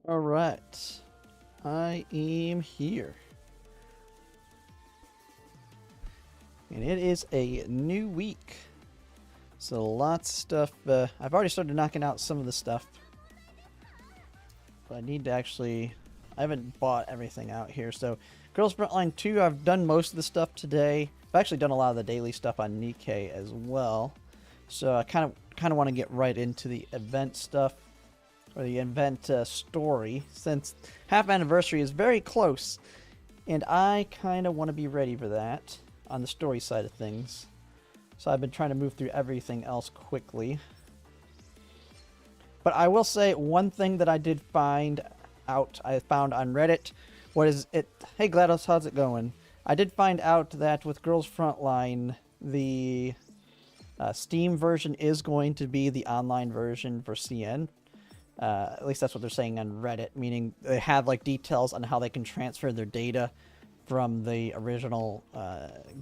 All right, I am here. And it is a new week. So lots of stuff. I've already started knocking out some of the stuff. But I need to actually... I haven't bought everything out here. So Girls Frontline 2, I've done most of the stuff today. I've actually done a lot of the daily stuff on Nikke as well. So I kind of want to get right into the event stuff. Or the event story. Since half anniversary is very close. And I kind of want to be ready for that on the story side of things. So I've been trying to move through everything else quickly. But I will say one thing that I did find out, I found on Reddit, hey GLaDOS, how's it going? I did find out that with Girls Frontline, the Steam version is going to be the online version for CN. At least that's what they're saying on Reddit, meaning they have like details on how they can transfer their data from the original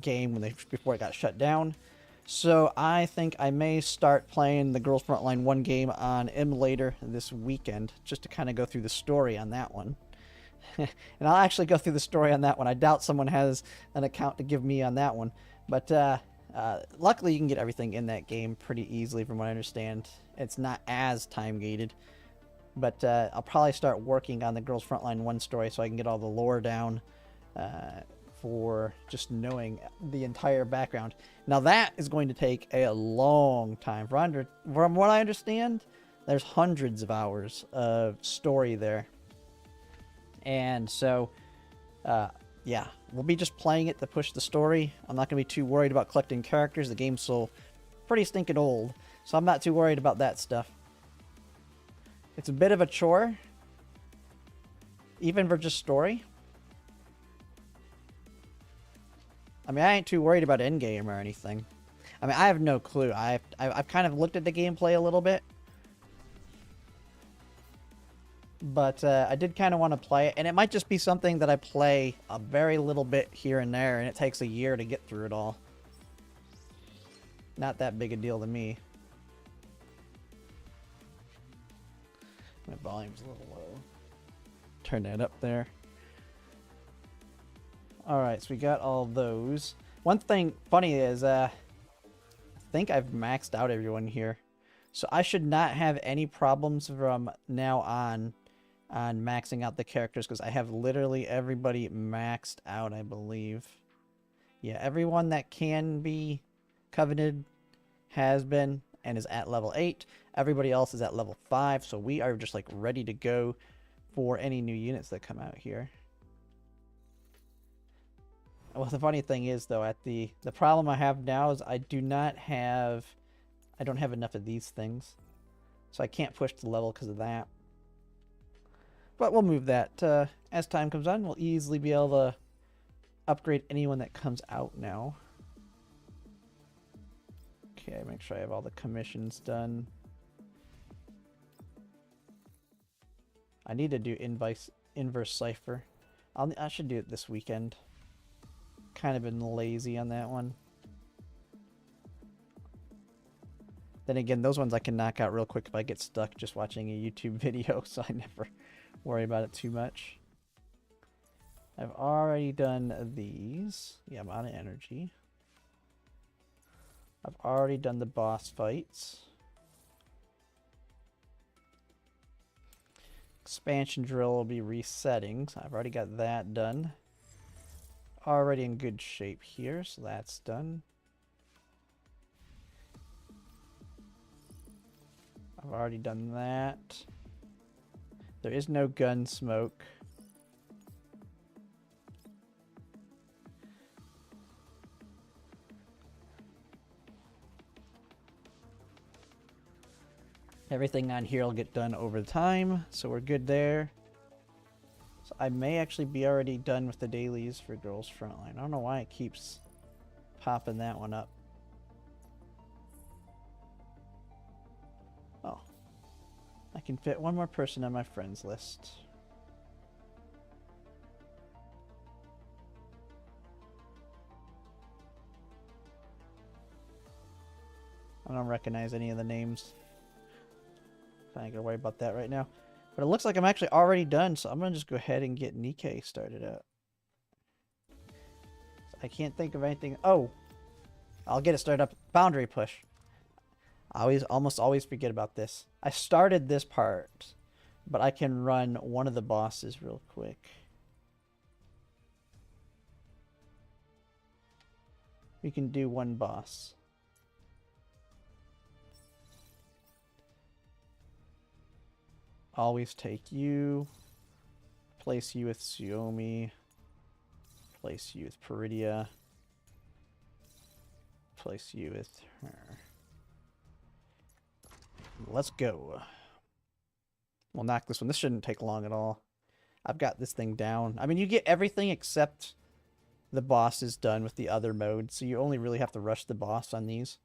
game before it got shut down. So I think I may start playing the Girls Frontline 1 game on emulator this weekend, just to kind of go through the story on that one. And I'll actually go through the story on that one. I doubt someone has an account to give me on that one. But luckily you can get everything in that game pretty easily from what I understand. It's not as time-gated. But I'll probably start working on the Girls Frontline 1 story so I can get all the lore down for just knowing the entire background. Now that is going to take a long time. From what I understand, there's hundreds of hours of story there. And so, yeah, we'll be just playing it to push the story. I'm not going to be too worried about collecting characters. The game's still pretty stinking old, so I'm not too worried about that stuff. It's a bit of a chore, even for just story. I mean, I ain't too worried about endgame or anything. I mean, I have no clue. I've kind of looked at the gameplay a little bit. But I did kind of want to play it. And it might just be something that I play a very little bit here and there. And it takes a year to get through it all. Not that big a deal to me. My volume's a little low. Turn that up there. Alright, so we got all those. One thing funny is, I think I've maxed out everyone here. So I should not have any problems from now on maxing out the characters, because I have literally everybody maxed out, I believe. Yeah, everyone that can be coveted has been and is at level 8. Everybody else is at level 5, so we are just like ready to go for any new units that come out here. Well, the funny thing is, though, the problem I have now is I don't have enough of these things. So I can't push the level because of that. But we'll move that. As time comes on, we'll easily be able to upgrade anyone that comes out now. Okay, make sure I have all the commissions done. I need to do inverse cipher. I should do it this weekend. Kind of been lazy on that one. Then again, those ones I can knock out real quick if I get stuck just watching a YouTube video, so I never worry about it too much. I've already done these. Yeah, I'm out of energy. I've already done the boss fights. Expansion drill will be resetting, so I've already got that done. Already in good shape here, so that's done. I've already done that. There is no gun smoke. Everything on here will get done over time, so we're good there. So I may actually be already done with the dailies for Girls Frontline. I don't know why it keeps popping that one up. Oh. I can fit one more person on my friends list. I don't recognize any of the names. I ain't gonna worry about that right now. But it looks like I'm actually already done, so I'm gonna just go ahead and get Nikke started up. I can't think of anything. Oh, I'll get it started up. Boundary push. I almost always forget about this. I started this part, but I can run one of the bosses real quick. We can do one boss. Always take you. Place you with Suomi. Place you with Peridia. Place you with her. Let's go. We'll knock this one. This shouldn't take long at all. I've got this thing down. I mean, you get everything except the boss is done with the other mode, so you only really have to rush the boss on these.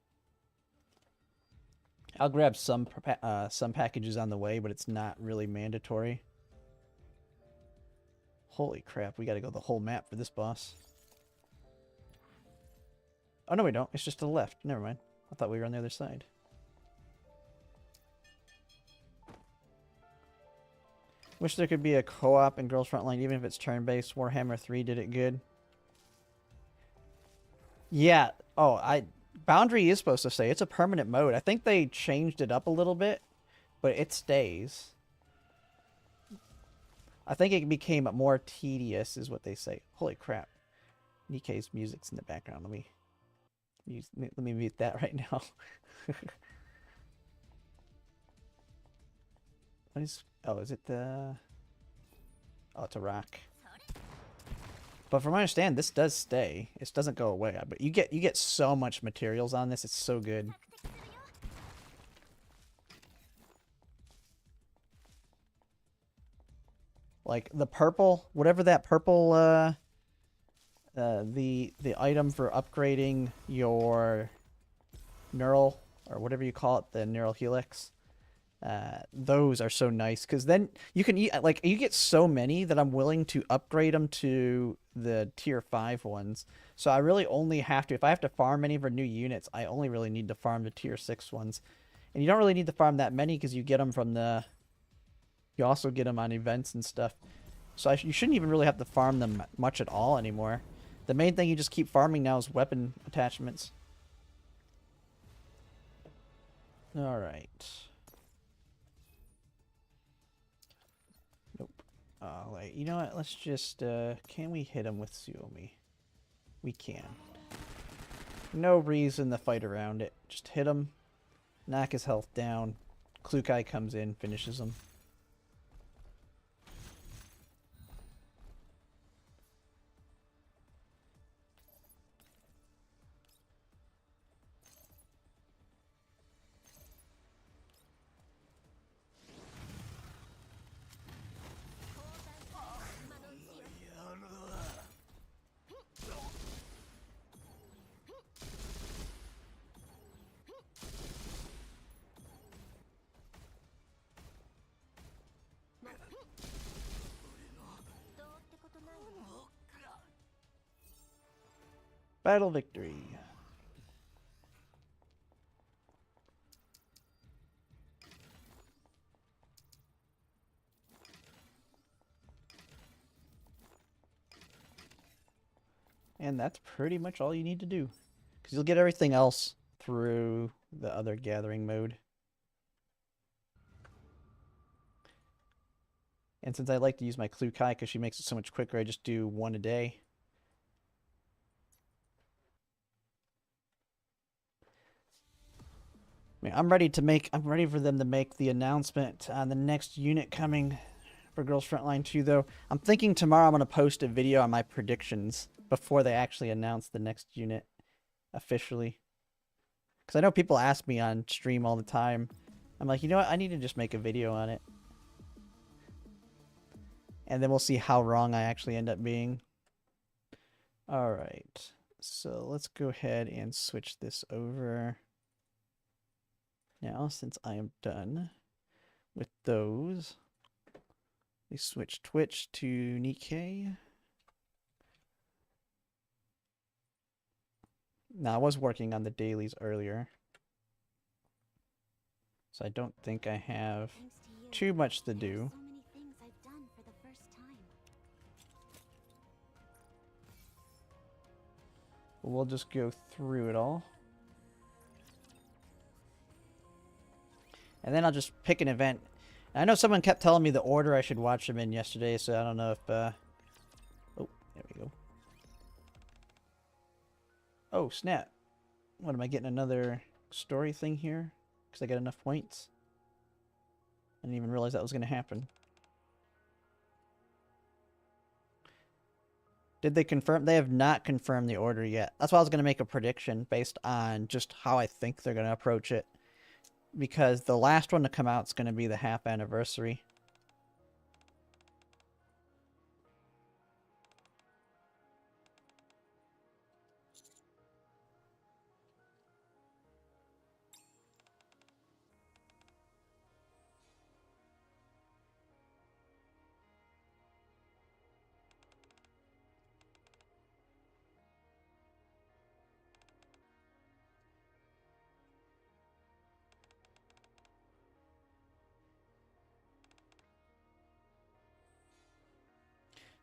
I'll grab some packages on the way, but it's not really mandatory. Holy crap, we gotta go the whole map for this boss. Oh, no we don't. It's just to the left. Never mind. I thought we were on the other side. Wish there could be a co-op in Girls Frontline, even if it's turn-based. Warhammer 3 did it good. Yeah. Oh, Boundary is supposed to stay. It's a permanent mode. I think they changed it up a little bit, but it stays. I think it became more tedious, is what they say. Holy crap. Nikke's music's in the background. Let me mute that right now. What is... Oh, is it the... Oh, it's a rock. But from what I understand, this does stay. It doesn't go away. But you get so much materials on this. It's so good. Like the purple, whatever that purple, the item for upgrading your neural, or whatever you call it, the neural helix. Those are so nice because then you can like you get so many that I'm willing to upgrade them to the tier 5 ones. So I really only have to, if I have to farm any of our new units, I only really need to farm the tier 6 ones. And you don't really need to farm that many because you get them from the, you also get them on events and stuff. So you shouldn't even really have to farm them much at all anymore. The main thing you just keep farming now is weapon attachments. All right. Alright, you know what? Let's just, can we hit him with Suomi? We can. No reason to fight around it. Just hit him, knock his health down. Klukai comes in, finishes him. Battle victory. And that's pretty much all you need to do. Because you'll get everything else through the other gathering mode. And since I like to use my Klukai because she makes it so much quicker, I just do one a day. I mean, I'm ready for them to make the announcement on the next unit coming for Girls Frontline 2, though. I'm thinking tomorrow I'm going to post a video on my predictions before they actually announce the next unit officially. Because I know people ask me on stream all the time. I'm like, you know what? I need to just make a video on it. And then we'll see how wrong I actually end up being. Alright. So let's go ahead and switch this over. Now, since I am done with those, we switch Twitch to Nikke. Now, I was working on the dailies earlier, so I don't think I have too much to do. We'll just go through it all. And then I'll just pick an event. I know someone kept telling me the order I should watch them in yesterday, so I don't know if, oh, there we go. Oh, snap. What, am I getting another story thing here? Because I got enough points? I didn't even realize that was going to happen. Did they confirm? They have not confirmed the order yet. That's why I was going to make a prediction based on just how I think they're going to approach it. Because the last one to come out is going to be the half anniversary.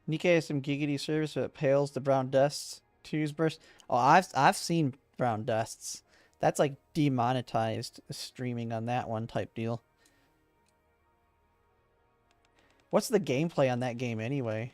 Nikke has some giggity service that pales the brown dusts. Twos burst. Oh, I've seen brown dusts. That's like demonetized streaming on that one type deal. What's the gameplay on that game anyway?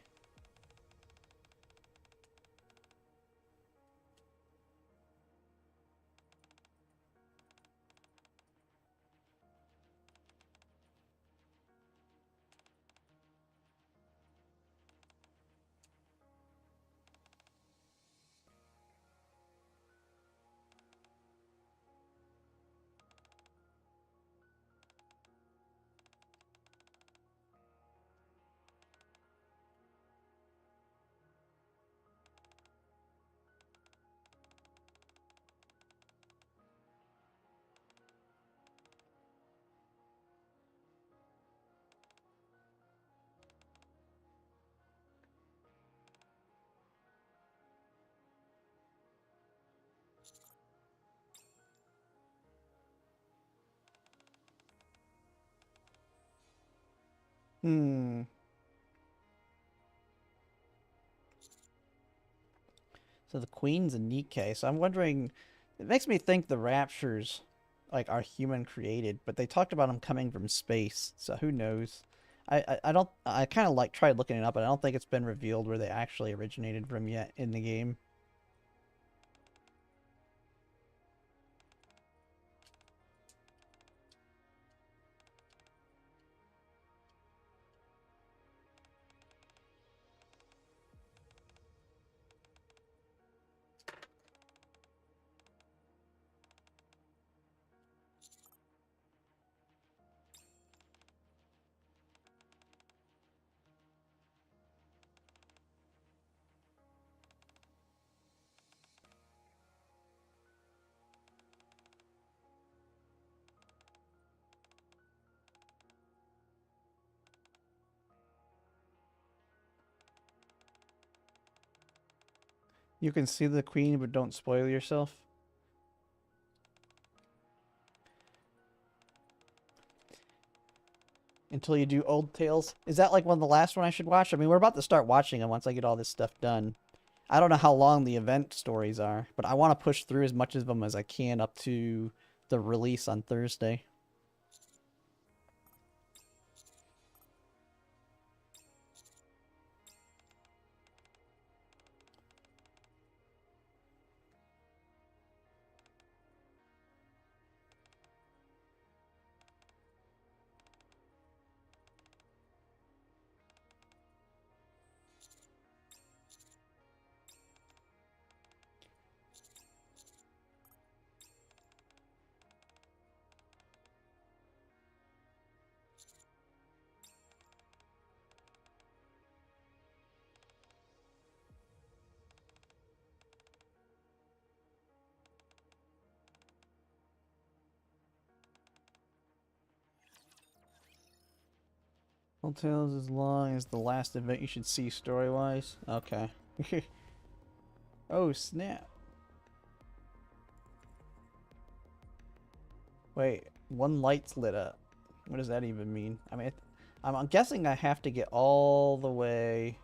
Hmm. So the Queen's a Nikke. So I'm wondering, it makes me think the Raptures, like, are human created, but they talked about them coming from space. So who knows? I don't. I kind of like tried looking it up, but I don't think it's been revealed where they actually originated from yet in the game. You can see the Queen, but don't spoil yourself. Until you do Old Tales. Is that like one of the last one I should watch? I mean, we're about to start watching them once I get all this stuff done. I don't know how long the event stories are, but I want to push through as much of them as I can up to the release on Thursday. Old Tales as long as the last event you should see story-wise. Okay. Oh, snap. Wait, one light's lit up. What does that even mean? I mean, I'm guessing I have to get all the way...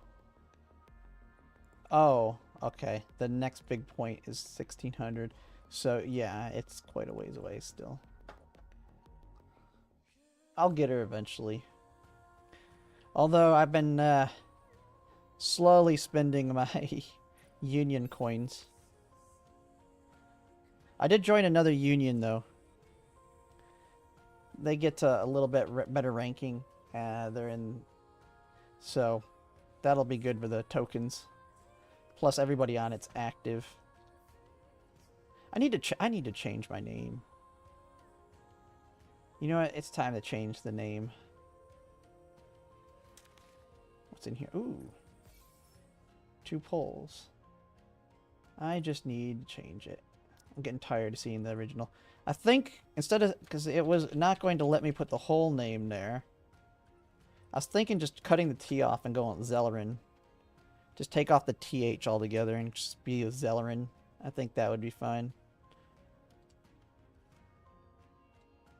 Oh, Okay, the next big point is 1600. So yeah, it's quite a ways away still. I'll get her eventually. Although I've been slowly spending my union coins. I did join another union though. They get a little bit better ranking. They're in, so that'll be good for the tokens. Plus, everybody on it's active. I need to change my name. You know what? It's time to change the name. What's in here? Ooh, 2 polls. I just need to change it. I'm getting tired of seeing the original. I think instead of, because it was not going to let me put the whole name there. I was thinking just cutting the T off and going with Zellerin. Just take off the TH altogether and just be with Zellerin. I think that would be fine.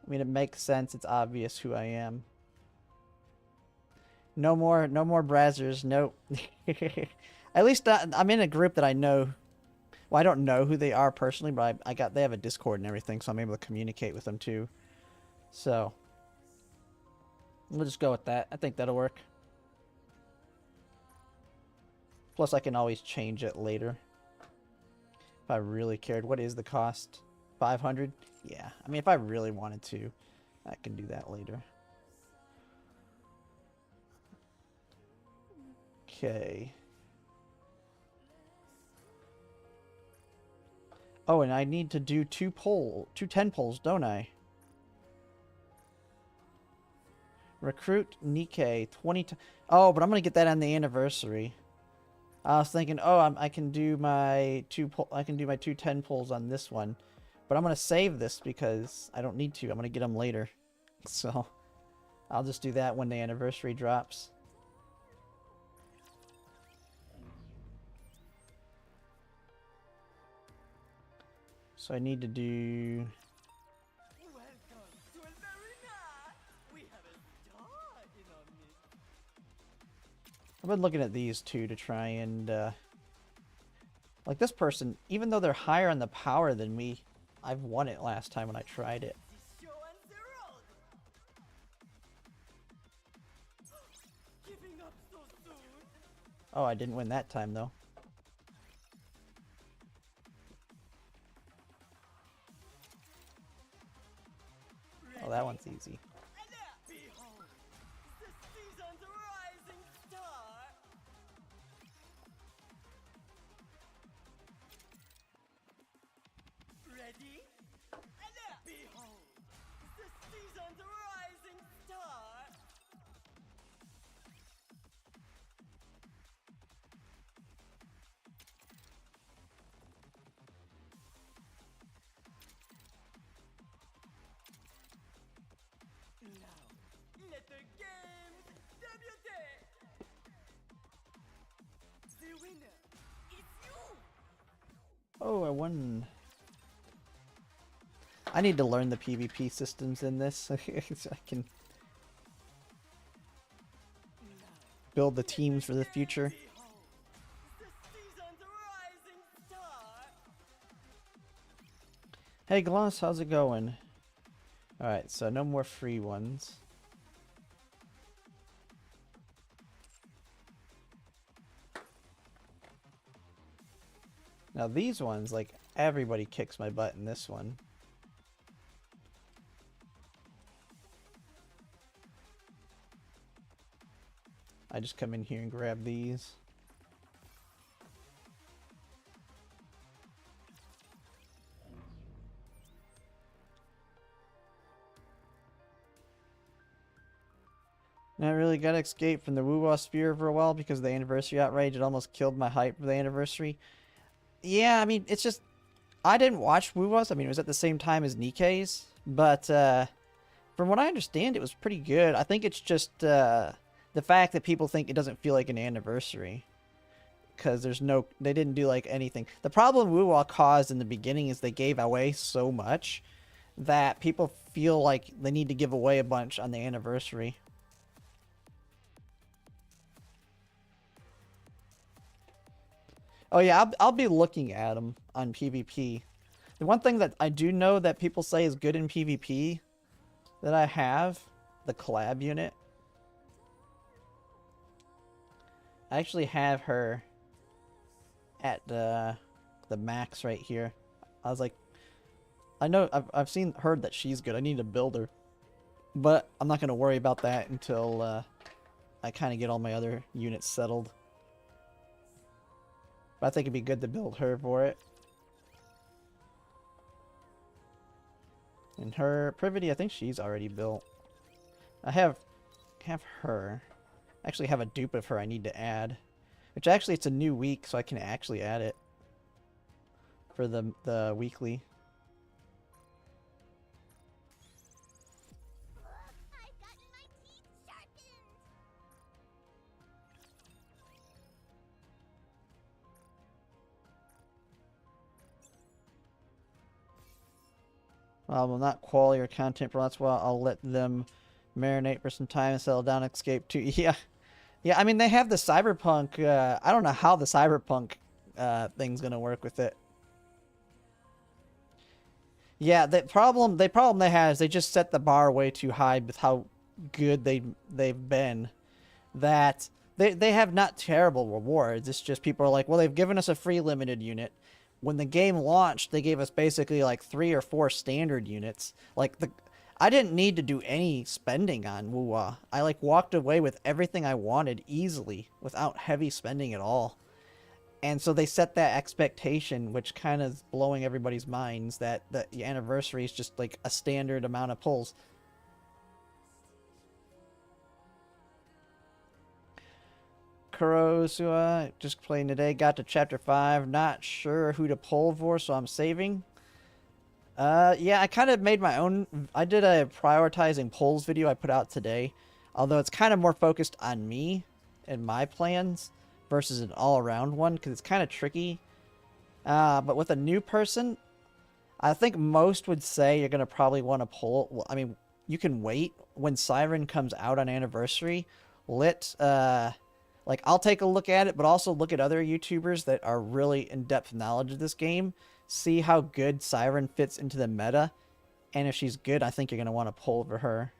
I mean, it makes sense. It's obvious who I am. No more Brazzers. Nope. At least I'm in a group that I know. Well, I don't know who they are personally, but they have a Discord and everything, so I'm able to communicate with them too. So we'll just go with that. I think that'll work. Plus, I can always change it later if I really cared. What is the cost? 500? Yeah. I mean, if I really wanted to, I can do that later. Okay. Oh, and I need to do 2 10 polls, don't I? Recruit Nikke 20. Oh, but I'm gonna get that on the anniversary. I was thinking, oh, I can do my 2 10 polls on this one, but I'm gonna save this because I don't need to. I'm gonna get them later, so I'll just do that when the anniversary drops. So I need to do. I've been looking at these two to try and, like this person, even though they're higher on the power than me, I've won it last time when I tried it. Oh, I didn't win that time though. Oh, that one's easy. Oh, I won. I need to learn the PvP systems in this so I can build the teams for the future. Hey Gloss, how's it going? Alright, so no more free ones. Now these ones, like, everybody kicks my butt in this one. I just come in here and grab these. And I really gotta escape from the Woo-Wah Sphere for a while because of the anniversary outrage. It almost killed my hype for the anniversary. Yeah, I mean, it's just... I didn't watch Woo-Wah's. I mean, it was at the same time as Nikke's. But, from what I understand, it was pretty good. I think it's just, the fact that people think it doesn't feel like an anniversary. Because there's no... They didn't do, like, anything. The problem Woo-Wah caused in the beginning is they gave away so much that people feel like they need to give away a bunch on the anniversary. Oh yeah, I'll be looking at them on PvP. The one thing that I do know that people say is good in PvP that I have, the collab unit. I actually have her at the max right here. I was like, I know I've heard that she's good. I need to build her, but I'm not gonna worry about that until I kind of get all my other units settled. But I think it'd be good to build her for it. And her Privity, I think she's already built. I have her. I actually have a dupe of her I need to add. Which actually it's a new week, so I can actually add it for the weekly. Well, not quality or content, but that's why I'll let them marinate for some time and settle down and escape too. Yeah. Yeah, I mean, they have the Cyberpunk, I don't know how the Cyberpunk thing's gonna work with it. Yeah, the problem they have is they just set the bar way too high with how good they've been. That they have not terrible rewards. It's just people are like, well, they've given us a free limited unit. When the game launched, they gave us basically like 3 or 4 standard units. Like I didn't need to do any spending on Wuwa. I like walked away with everything I wanted easily without heavy spending at all. And so they set that expectation, which kind of is blowing everybody's minds, that the anniversary is just like a standard amount of pulls. Kurosua, just playing today, got to chapter 5, not sure who to pull for, so I'm saving. Yeah, I kind of made my own, I did a prioritizing pulls video I put out today, although it's kind of more focused on me and my plans versus an all-around one, because it's kind of tricky. But with a new person, I think most would say you're going to probably want to pull, well, I mean, you can wait when Siren comes out on anniversary, like, I'll take a look at it, but also look at other YouTubers that are really in-depth knowledge of this game. See how good Siren fits into the meta. And if she's good, I think you're going to want to pull for her.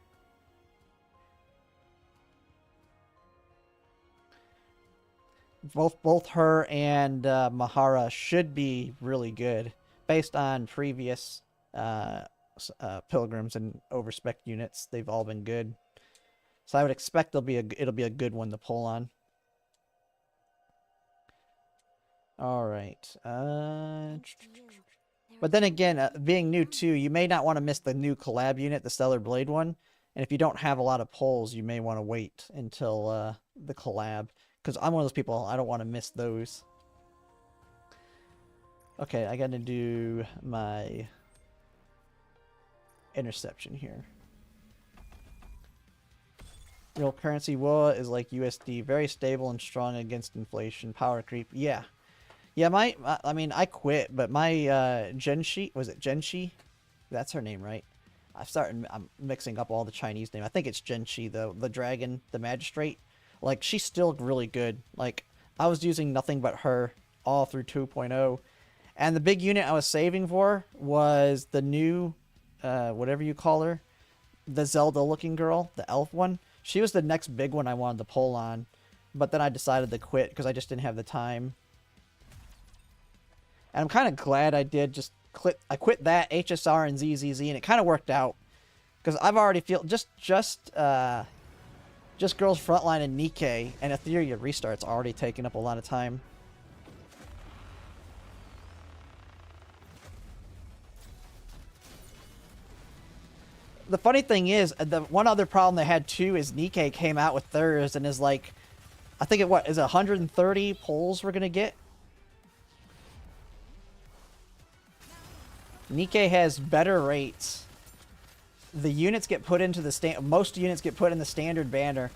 Both her and Mahara should be really good. Based on previous Pilgrims and Overspec units, they've all been good. So I would expect it'll be a good one to pull on. All right. But then again, being new too, you may not want to miss the new collab unit, the Stellar Blade one. And if you don't have a lot of pulls, you may want to wait until the collab. Because I'm one of those people, I don't want to miss those. Okay, I gotta do my interception here. Real currency WOA is like USD, very stable and strong against inflation. Power creep, yeah. Yeah, I mean, I quit, but my Genshi, was it Genshi? That's her name, right? I'm mixing up all the Chinese names. I think it's Genshi, the dragon, the magistrate. Like, she's still really good. Like, I was using nothing but her all through 2.0. And the big unit I was saving for was the new, whatever you call her, the Zelda-looking girl, the elf one. She was the next big one I wanted to pull on. But then I decided to quit because I just didn't have the time. And I'm kind of glad I did I quit that HSR and ZZZ, and it kind of worked out. Because I've already just Girls Frontline and Nikke and Etheria Restart's already taken up a lot of time. The funny thing is, the one other problem they had too is Nikke came out with theirs and is like, I think is 130 pulls we're going to get? Nikke has better rates. The units get put into the most units get put in the standard banner,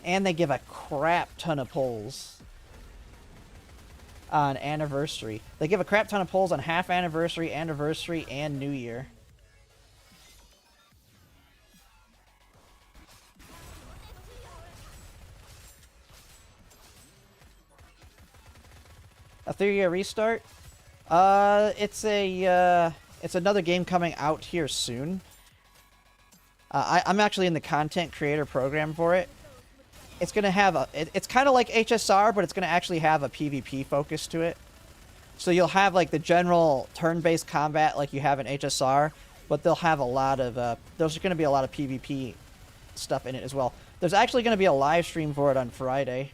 and they give a crap ton of pulls on anniversary. They give a crap ton of pulls on half anniversary, and New Year. A 3-year restart? It's another game coming out here soon. I'm actually in the content creator program for it. It's gonna have it's kind of like HSR, but it's gonna actually have a PvP focus to it. So you'll have like the general turn-based combat like you have in HSR, but they'll have a lot of there's gonna be a lot of PvP stuff in it as well. There's actually gonna be a live stream for it on Friday.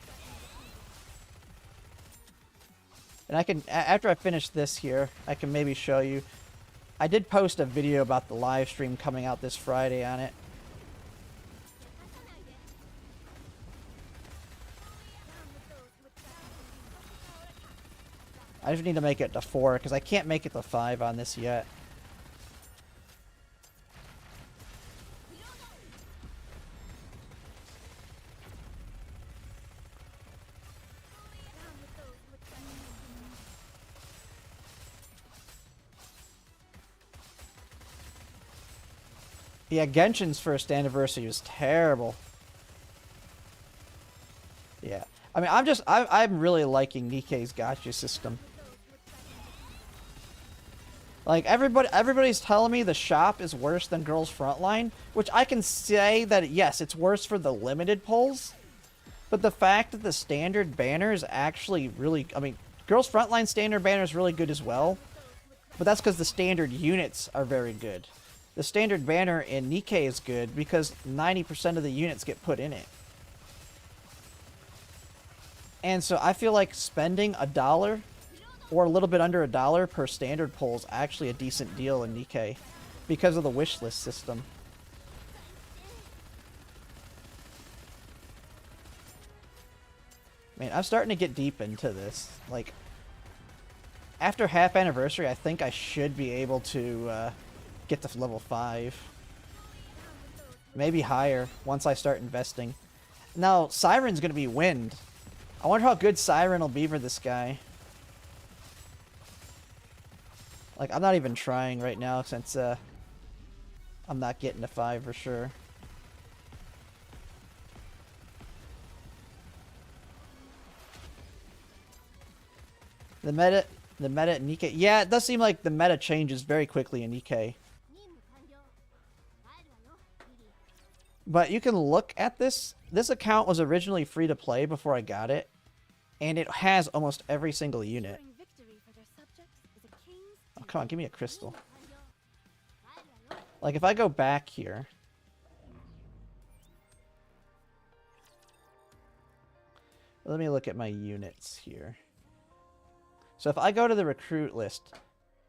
And I can, after I finish this here, I can maybe show you. I did post a video about the live stream coming out this Friday on it. I just need to make it to 4, because I can't make it to 5 on this yet. Yeah, Genshin's first anniversary was terrible. Yeah. I mean, I'm really liking Nikke's gacha system. Like, everybody's telling me the shop is worse than Girls Frontline, which I can say that, yes, it's worse for the limited pulls. But the fact that the standard banner is actually really... I mean, Girls Frontline standard banner is really good as well. But that's because the standard units are very good. The standard banner in Nikke is good because 90% of the units get put in it. And so I feel like spending $1 or a little bit under $1 per standard pull is actually a decent deal in Nikke because of the wish list system. Man, I'm starting to get deep into this. Like, after half anniversary, I think I should be able to get to level 5. Maybe higher once I start investing. Now, Siren's going to be wind. I wonder how good Siren will be for this guy. Like, I'm not even trying right now since I'm not getting to 5 for sure. The meta in Nikke. Yeah, it does seem like the meta changes very quickly in Nikke. But you can look at this. This account was originally free to play before I got it. And it has almost every single unit. Oh, come on, give me a crystal. Like, if I go back here. Let me look at my units here. So if I go to the recruit list,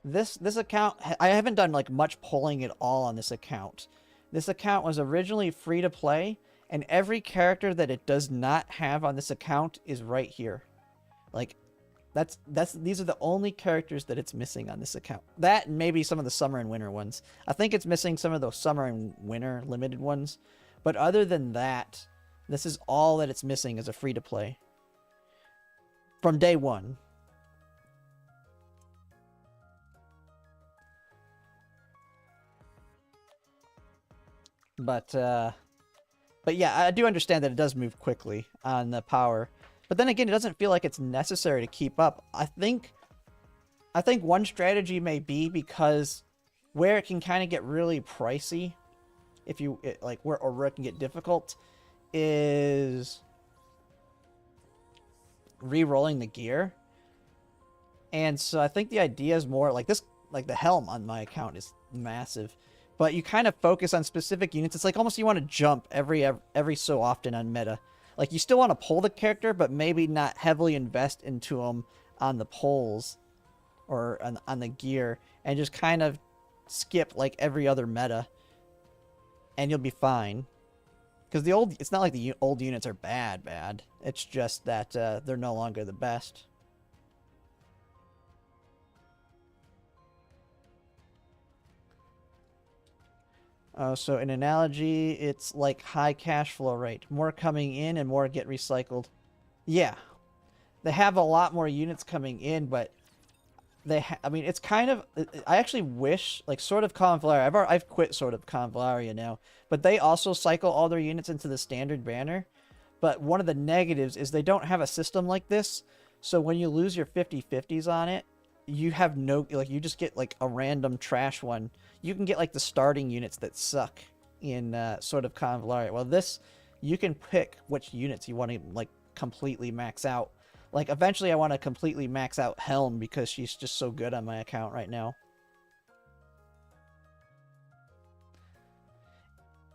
this account, I haven't done like much pulling at all on this account. This account was originally free to play, and every character that it does not have on this account is right here. Like, these are the only characters that it's missing on this account. That and maybe some of the summer and winter ones. I think it's missing some of those summer and winter limited ones. But other than that, this is all that it's missing as a free to play. From day one. But yeah, I do understand that it does move quickly on the power. But then again, it doesn't feel like it's necessary to keep up. I think one strategy may be because where it can kind of get really pricey, if you like where it can get difficult, is re-rolling the gear. And so I think the idea is more like this, like the helm on my account is massive. But you kind of focus on specific units. It's like almost you want to jump every so often on meta. Like, you still want to pull the character, but maybe not heavily invest into them on the pulls or on the gear. And just kind of skip, like, every other meta. And you'll be fine. Because it's not like the old units are bad. It's just that they're no longer the best. So an analogy, it's like high cash flow rate. More coming in and more get recycled. Yeah. They have a lot more units coming in, but I mean, it's kind of... I actually wish, like, Sword of Convalaria... I've quit Sword of Convalaria now. But they also cycle all their units into the standard banner. But one of the negatives is they don't have a system like this So when you lose your 50/50s on it, you have no, like, you just get like a random trash one. You can get like the starting units that suck in sort of Convalari. Well, this, you can pick which units you want to like completely max out. Like eventually I want to completely max out Helm because she's just so good on my account right now.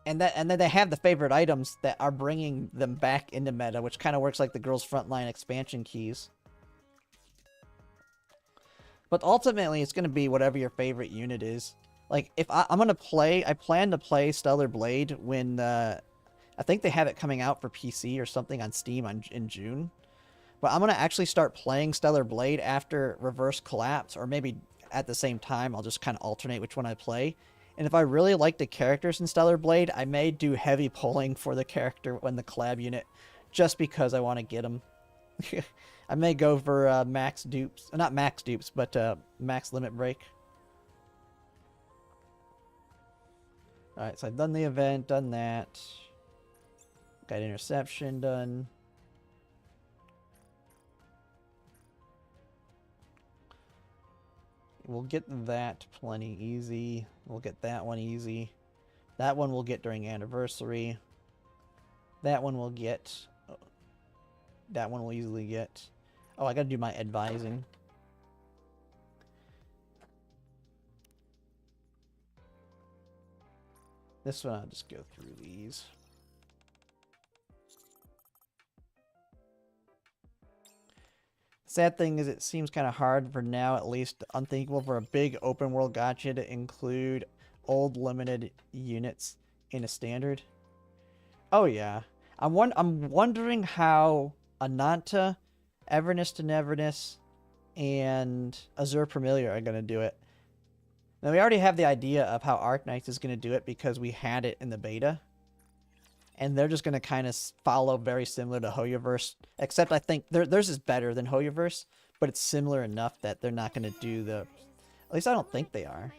And then they have the favorite items that are bringing them back into meta, which kind of works like the Girls Frontline expansion keys. But ultimately, it's going to be whatever your favorite unit is. Like, if I'm going to play, I plan to play Stellar Blade when, I think they have it coming out for PC or something on Steam in June. But I'm going to actually start playing Stellar Blade after Reverse Collapse, or maybe at the same time. I'll just kind of alternate which one I play. And if I really like the characters in Stellar Blade, I may do heavy pulling for the character when the collab unit, just because I want to get them. I may go for max dupes. Not max dupes, but max limit break. Alright, so I've done the event, done that. Got interception done. We'll get that plenty easy. We'll get that one easy. That one we'll get during anniversary. That one we'll get. That one we'll easily get. Oh, I gotta do my advising. This one I'll just go through these. Sad thing is it seems kind of hard for now, at least unthinkable for a big open world gacha to include old limited units in a standard. Oh yeah. I'm wondering how Ananta, Everness to Neverness, and Azure Familiar are going to do it. Now we already have the idea of how Arknights is going to do it because we had it in the beta. And they're just going to kind of follow very similar to Hoyoverse. Except I think theirs is better than Hoyoverse. But it's similar enough that they're not going to do the... At least I don't think they are.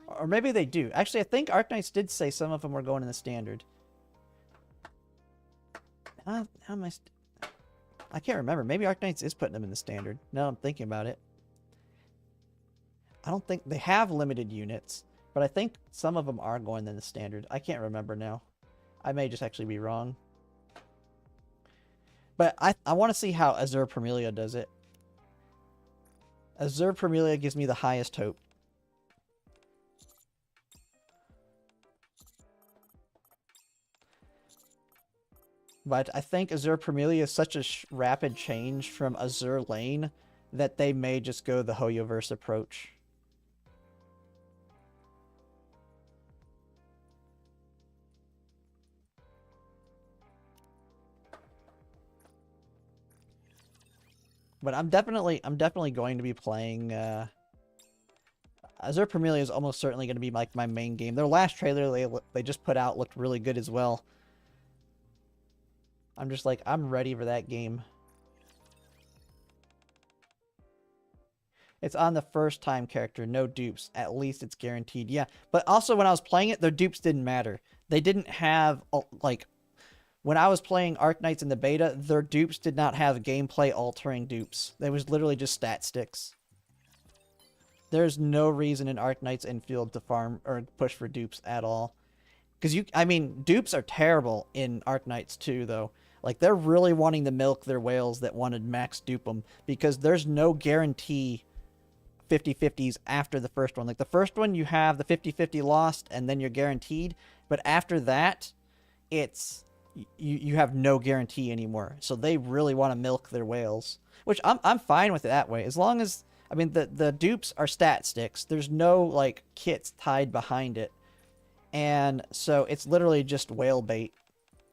Or maybe they do. Actually, I think Arknights did say some of them were going in the standard. How am I can't remember. Maybe Arknights is putting them in the standard. Now I'm thinking about it. I don't think... They have limited units. But I think some of them are going in the standard. I can't remember now. I may just actually be wrong. But I want to see how Azure Premilia does it. Azure Premilia gives me the highest hope. But I think Azure Premilia is such a rapid change from Azure Lane that they may just go the Hoyoverse approach. But I'm definitely going to be playing Azure Premilia is almost certainly going to be like my main game. Their last trailer they just put out looked really good as well. I'm just like, I'm ready for that game. It's on the first time character, no dupes. At least it's guaranteed. Yeah, but also when I was playing it, their dupes didn't matter. They didn't have like... When I was playing Arknights in the beta, their dupes did not have gameplay-altering dupes. They was literally just stat sticks. There's no reason in Arknights infield to farm or push for dupes at all. Because I mean, dupes are terrible in Arknights too, though. Like, they're really wanting to milk their whales that wanted max dupe them. Because there's no guarantee 50/50s after the first one. Like, the first one, you have the 50/50 lost, and then you're guaranteed. But after that, it's... You have no guarantee anymore. So they really want to milk their whales, which I'm fine with it that way, as long as, I mean, the dupes are stat sticks. There's no like kits tied behind it, and so it's literally just whale bait,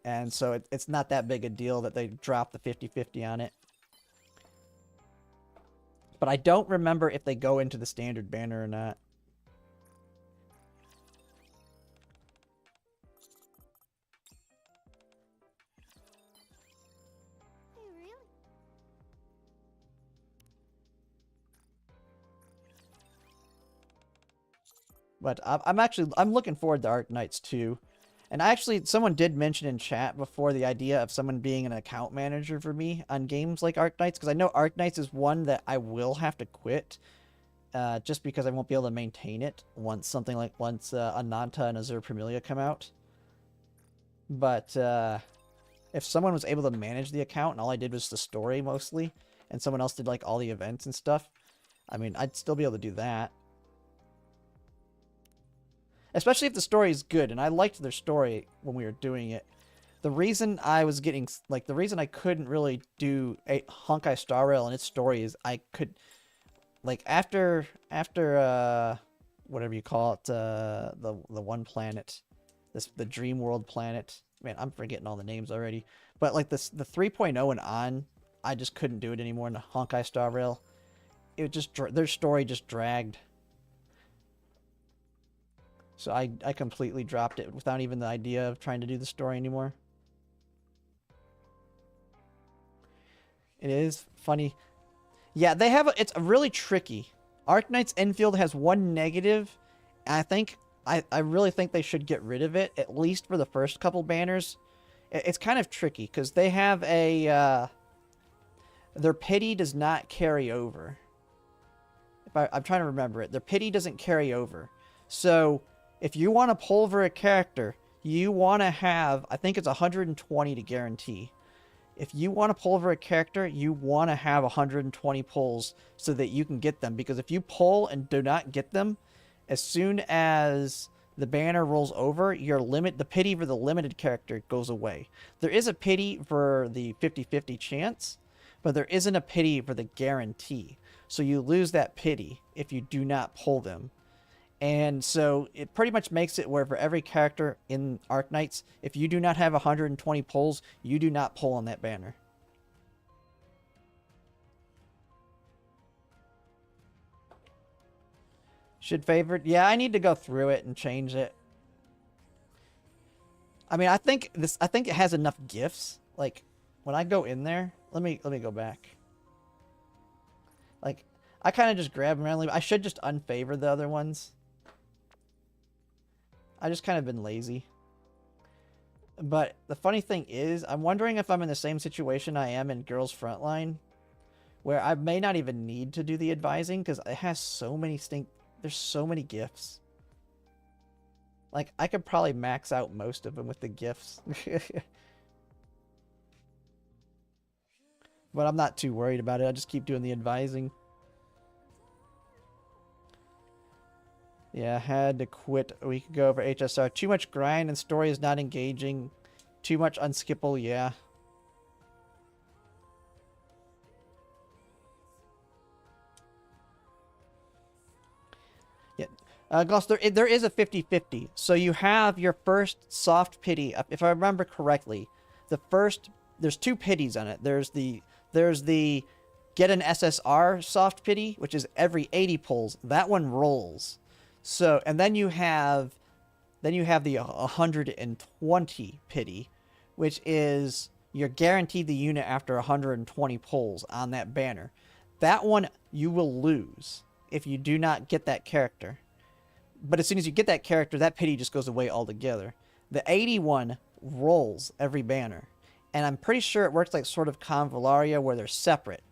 and so it's not that big a deal that they drop the 50/50 on it. But I don't remember if they go into the standard banner or not. But I'm looking forward to Arknights too. And actually, someone did mention in chat before the idea of someone being an account manager for me on games like Arknights, because I know Arknights is one that I will have to quit, just because I won't be able to maintain it once Ananta and Azure Premilia come out. But if someone was able to manage the account and all I did was the story mostly, and someone else did like all the events and stuff, I mean, I'd still be able to do that. Especially if the story is good, and I liked their story when we were doing it. The reason I was getting, like, the reason I couldn't really do a Honkai Star Rail and its story is I could, like, after whatever you call it, the one planet, the Dream World planet. Man, I'm forgetting all the names already. But like the 3.0 and on, I just couldn't do it anymore in the Honkai Star Rail. It just, their story just dragged. So I completely dropped it without even the idea of trying to do the story anymore. It is funny. Yeah, they have it's really tricky. Arknights Enfield has one negative, and I really think they should get rid of it, at least for the first couple banners. It's kind of tricky, because they have a... their pity does not carry over. I'm trying to remember it. Their pity doesn't carry over. So, if you want to pulver a character, you want to have... I think it's 120 to guarantee. If you want to pulver a character, you want to have 120 pulls so that you can get them. Because if you pull and do not get them, as soon as the banner rolls over, the pity for the limited character goes away. There is a pity for the 50-50 chance, but there isn't a pity for the guarantee. So you lose that pity if you do not pull them. And so it pretty much makes it where for every character in Arknights, if you do not have 120 pulls, you do not pull on that banner. Should favored? Yeah, I need to go through it and change it. I mean, I think it has enough gifts. Like, when I go in there, let me go back. Like, I kind of just grab them randomly. I should just unfavor the other ones. I just kind of been lazy. But the funny thing is, I'm wondering if I'm in the same situation I am in Girls Frontline, where I may not even need to do the advising because it has so many there's so many gifts. Like, I could probably max out most of them with the gifts. But I'm not too worried about it. I just keep doing the advising. Yeah, I had to quit a week ago for HSR. Too much grind and story is not engaging. Too much unskippable, yeah. Yeah. Gloss, there is a 50-50. So you have your first soft pity. If I remember correctly, there's two pities on it. There's the get an SSR soft pity, which is every 80 pulls. That one rolls. So, and then you have the 120 pity, which is you're guaranteed the unit after 120 pulls on that banner. That one you will lose if you do not get that character. But as soon as you get that character, that pity just goes away altogether. The 81 rolls every banner. And I'm pretty sure it works like sort of Convallaria where they're separate.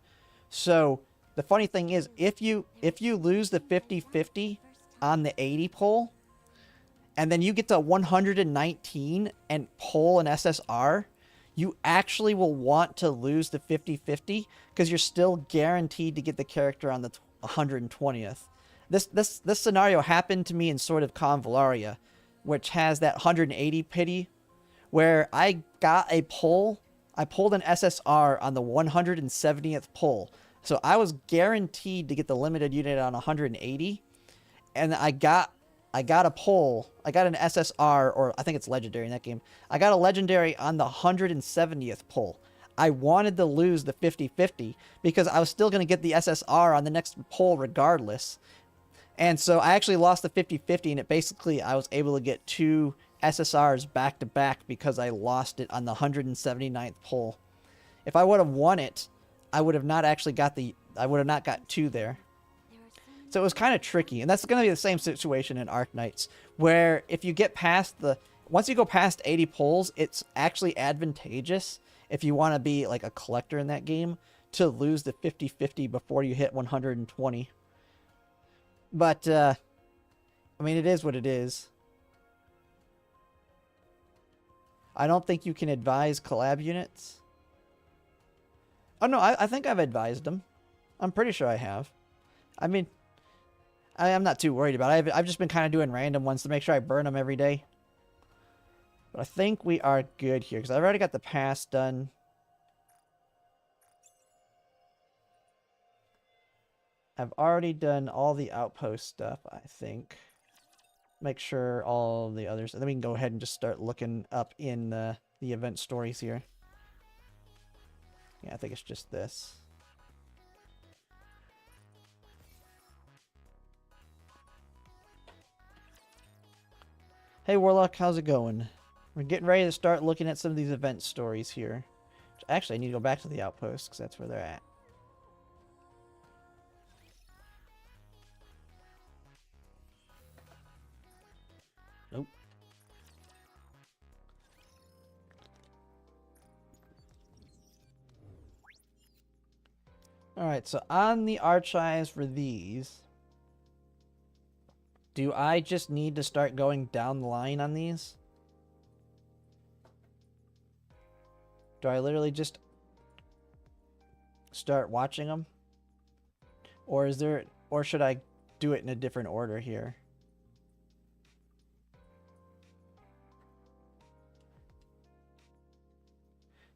So the funny thing is, if you lose the 50-50 on the 80 pull, and then you get to 119 and pull an SSR, you actually will want to lose the 50-50 because you're still guaranteed to get the character on the 120th. This scenario happened to me in sort of Convallaria, which has that 180 pity, where I got a pull. I pulled an SSR on the 170th pull. So I was guaranteed to get the limited unit on 180. And I got a pull. I got an SSR, or I think it's legendary in that game. I got a legendary on the 170th pull. I wanted to lose the 50-50 because I was still going to get the SSR on the next pull regardless. And so I actually lost the 50-50, and I was able to get two SSRs back to back because I lost it on the 179th pull. If I would have won it, I would have not got two there. So it was kind of tricky, and that's going to be the same situation in Arknights, where if you get past once you go past 80 pulls, it's actually advantageous if you want to be like a collector in that game to lose the 50-50 before you hit 120. But, I mean, it is what it is. I don't think you can advise collab units. Oh, no, I think I've advised them. I'm pretty sure I have. I mean, I'm not too worried about it. I've just been kind of doing random ones to make sure I burn them every day. But I think we are good here, because I've already got the pass done. I've already done all the outpost stuff, I think. Make sure all the others... And then we can go ahead and just start looking up in the event stories here. Yeah, I think it's just this. Hey, Warlock, how's it going? We're getting ready to start looking at some of these event stories here. Actually, I need to go back to the outpost, because that's where they're at. Nope. Alright, so on the archives for these, do I just need to start going down the line on these? Do I literally just start watching them? Or is there, or should I do it in a different order here?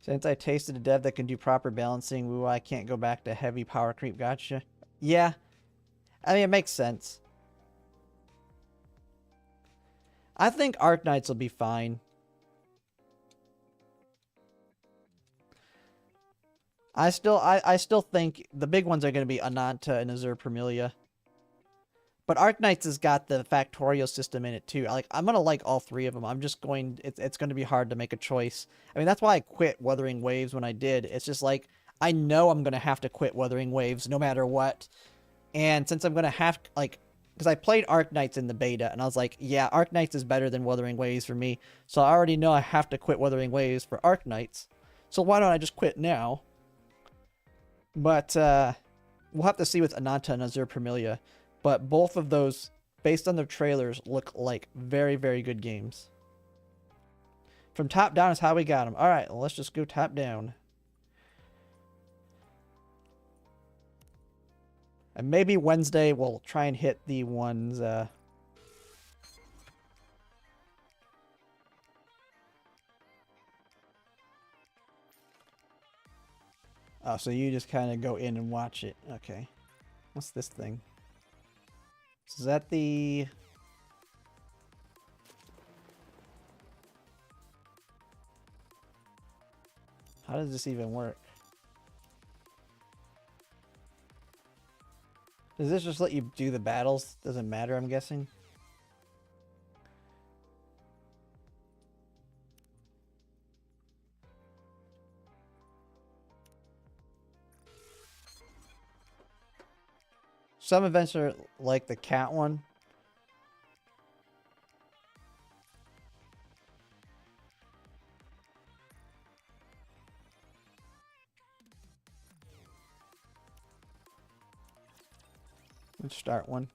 Since I tasted a dev that can do proper balancing, woo, I can't go back to heavy power creep. Gotcha. Yeah. I mean, it makes sense. I think Arc Knights will be fine. I still think the big ones are going to be Ananta and Azure Permilia. But Arc Knights has got the factorial system in it too. I'm going to like all three of them. I'm just going... It's going to be hard to make a choice. I mean, that's why I quit Wuthering Waves when I did. It's just like, I know I'm going to have to quit Wuthering Waves no matter what. And since I'm going to have... Like, because I played Arc Knights in the beta, and I was like, yeah, Arc Knights is better than Wuthering Waves for me. So I already know I have to quit Wuthering Waves for Arc Knights. So why don't I just quit now? But, we'll have to see with Ananta and Azure Permilia. But both of those, based on their trailers, look like very, very good games. From top down is how we got them. Alright, well, let's just go top down. And maybe Wednesday we'll try and hit the ones... Oh, so you just kind of go in and watch it. Okay. What's this thing? Is that the... How does this even work? Does this just let you do the battles? Doesn't matter, I'm guessing. Some events are like the cat one. Let's start one.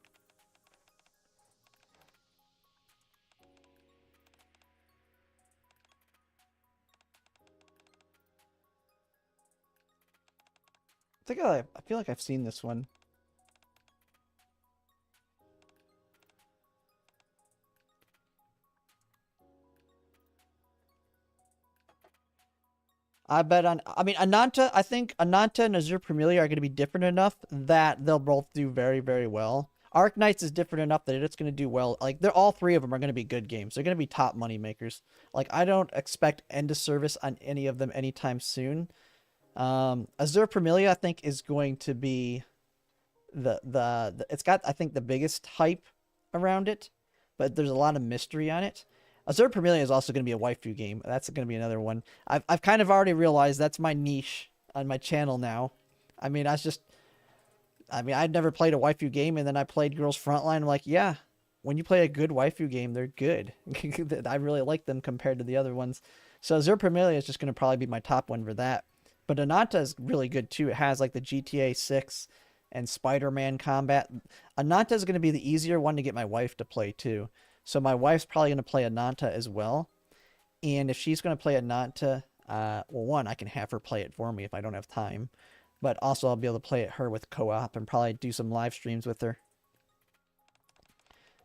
I feel like I've seen this one. I mean, Ananta, I think Ananta and Azure Permilia are going to be different enough that they'll both do very, very well. Arc Knights is different enough that it's going to do well. Like, all three of them are going to be good games. They're going to be top money makers. Like, I don't expect end of service on any of them anytime soon. Azure Permilia, I think, is going to be it's got, I think, the biggest hype around it, but there's a lot of mystery on it. Azure Permilia is also going to be a waifu game. That's going to be another one. I've kind of already realized that's my niche on my channel now. I mean, I'd never played a waifu game, and then I played Girls Frontline. I'm like, yeah, when you play a good waifu game, they're good. I really like them compared to the other ones. So Zerpamilia is just going to probably be my top one for that. But Ananta is really good too. It has like the GTA 6 and Spider-Man combat. Ananta is going to be the easier one to get my wife to play too. So my wife's probably going to play Ananta as well. And if she's going to play Ananta, well, one, I can have her play it for me if I don't have time. But also I'll be able to play it her with co-op and probably do some live streams with her.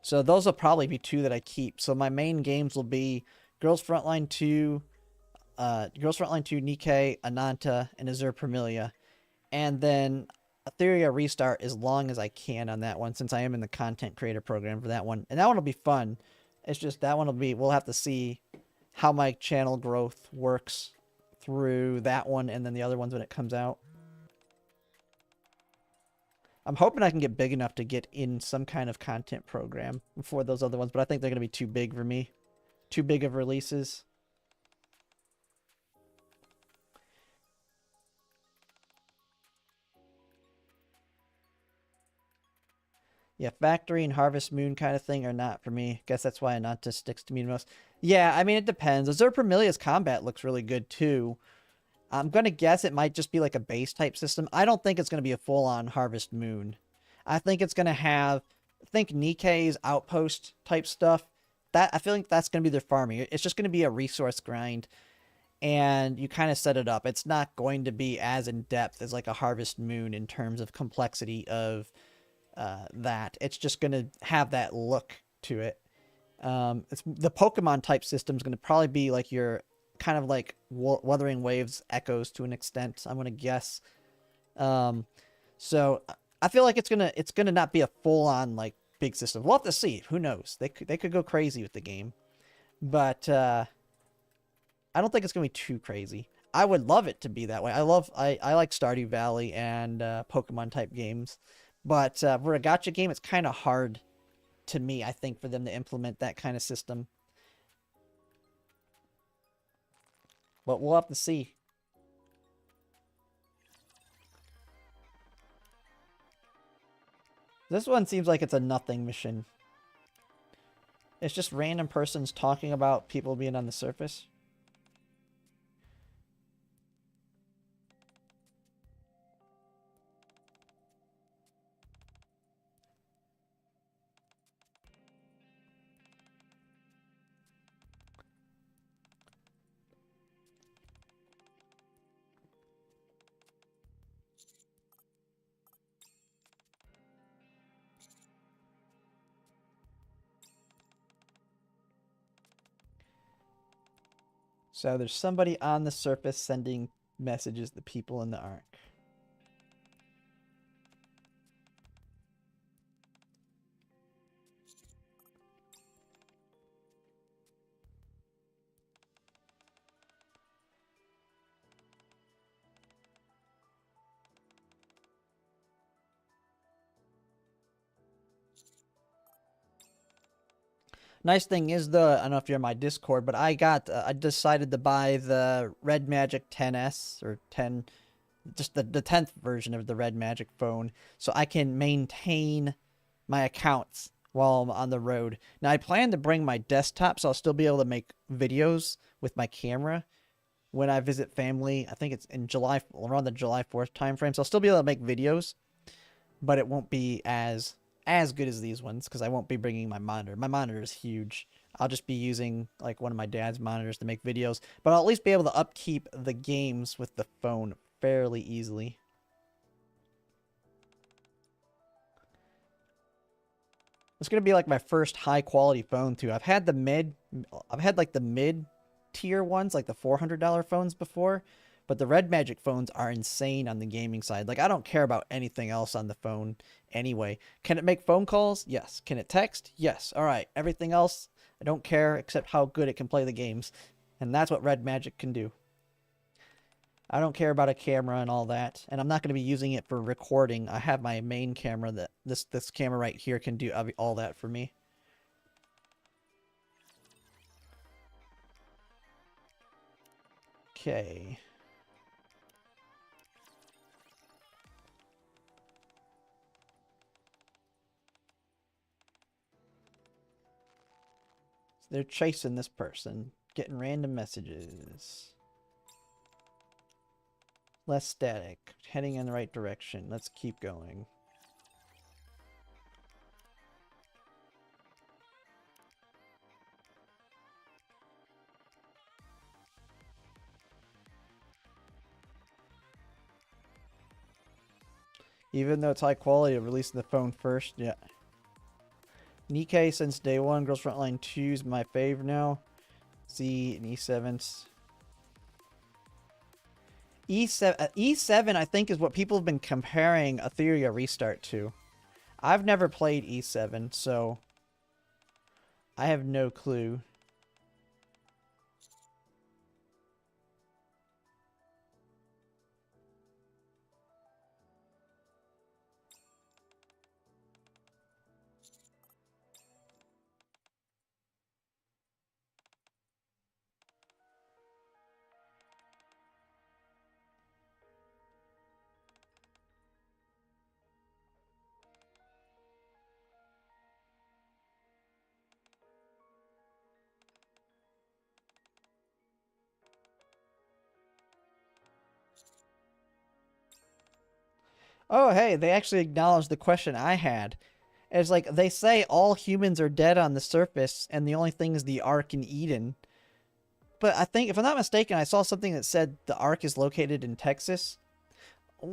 So those will probably be two that I keep. So my main games will be Girls Frontline 2, Nikke, Ananta, and Azure Premilia. And then Etheria Restart as long as I can on that one, since I am in the content creator program for that one. And that one will be fun. It's just that one will be, we'll have to see how my channel growth works through that one and then the other ones when it comes out. I'm hoping I can get big enough to get in some kind of content program for those other ones, but I think they're going to be too big for me. Too big of releases. Yeah, Factory and Harvest Moon kind of thing are not for me. Guess that's why Ananta sticks to me the most. Yeah, I mean, it depends. Azure Premilia's combat looks really good, too. I'm going to guess it might just be like a base type system. I don't think it's going to be a full-on Harvest Moon. I think it's going to have, think Nikke's outpost type stuff. That I feel like that's going to be their farming. It's just going to be a resource grind, and you kind of set it up. It's not going to be as in-depth as like a Harvest Moon in terms of complexity of that. It's just going to have that look to it. It's the Pokemon type system is going to probably be like your kind of like Wuthering Waves echoes to an extent, I'm going to guess. So I feel like it's gonna not be a full-on like big system. We'll have to see. Who knows? They could go crazy with the game, but I don't think it's gonna be too crazy. I would love it to be that way. I like Stardew Valley and Pokemon type games, but for a gacha game, it's kind of hard to me, I think, for them to implement that kind of system. But we'll have to see. This one seems like it's a nothing mission. It's just random persons talking about people being on the surface. So there's somebody on the surface sending messages to people in the ark. Nice thing is I don't know if you're in my Discord, but I decided to buy the Red Magic 10S or 10, just the 10th version of the Red Magic phone, so I can maintain my accounts while I'm on the road. Now I plan to bring my desktop, so I'll still be able to make videos with my camera when I visit family. I think it's in July, around the July 4th timeframe, so I'll still be able to make videos, but it won't be as good as these ones because I won't be bringing my monitor. My monitor is huge. I'll just be using like one of my dad's monitors to make videos, but I'll at least be able to upkeep the games with the phone fairly easily. It's gonna be like my first high quality phone too. I've had like the mid tier ones, like the $400 phones before, but the Red Magic phones are insane on the gaming side. Like, I don't care about anything else on the phone anyway. Can it make phone calls? Yes. Can it text? Yes. All right. Everything else, I don't care except how good it can play the games. And that's what Red Magic can do. I don't care about a camera and all that. And I'm not going to be using it for recording. I have my main camera that this camera right here can do all that for me. Okay. They're chasing this person, getting random messages. Less static, heading in the right direction. Let's keep going. Even though it's high quality, releasing the phone first, yeah. Nikke since day one, Girls Frontline 2's my fave now. Z and E7's. E7 I think is what people have been comparing Etheria Restart to. I've never played E7, so I have no clue. Oh, hey, they actually acknowledged the question I had. It's like, they say all humans are dead on the surface, and the only thing is the Ark in Eden. But I think, if I'm not mistaken, I saw something that said the Ark is located in Texas.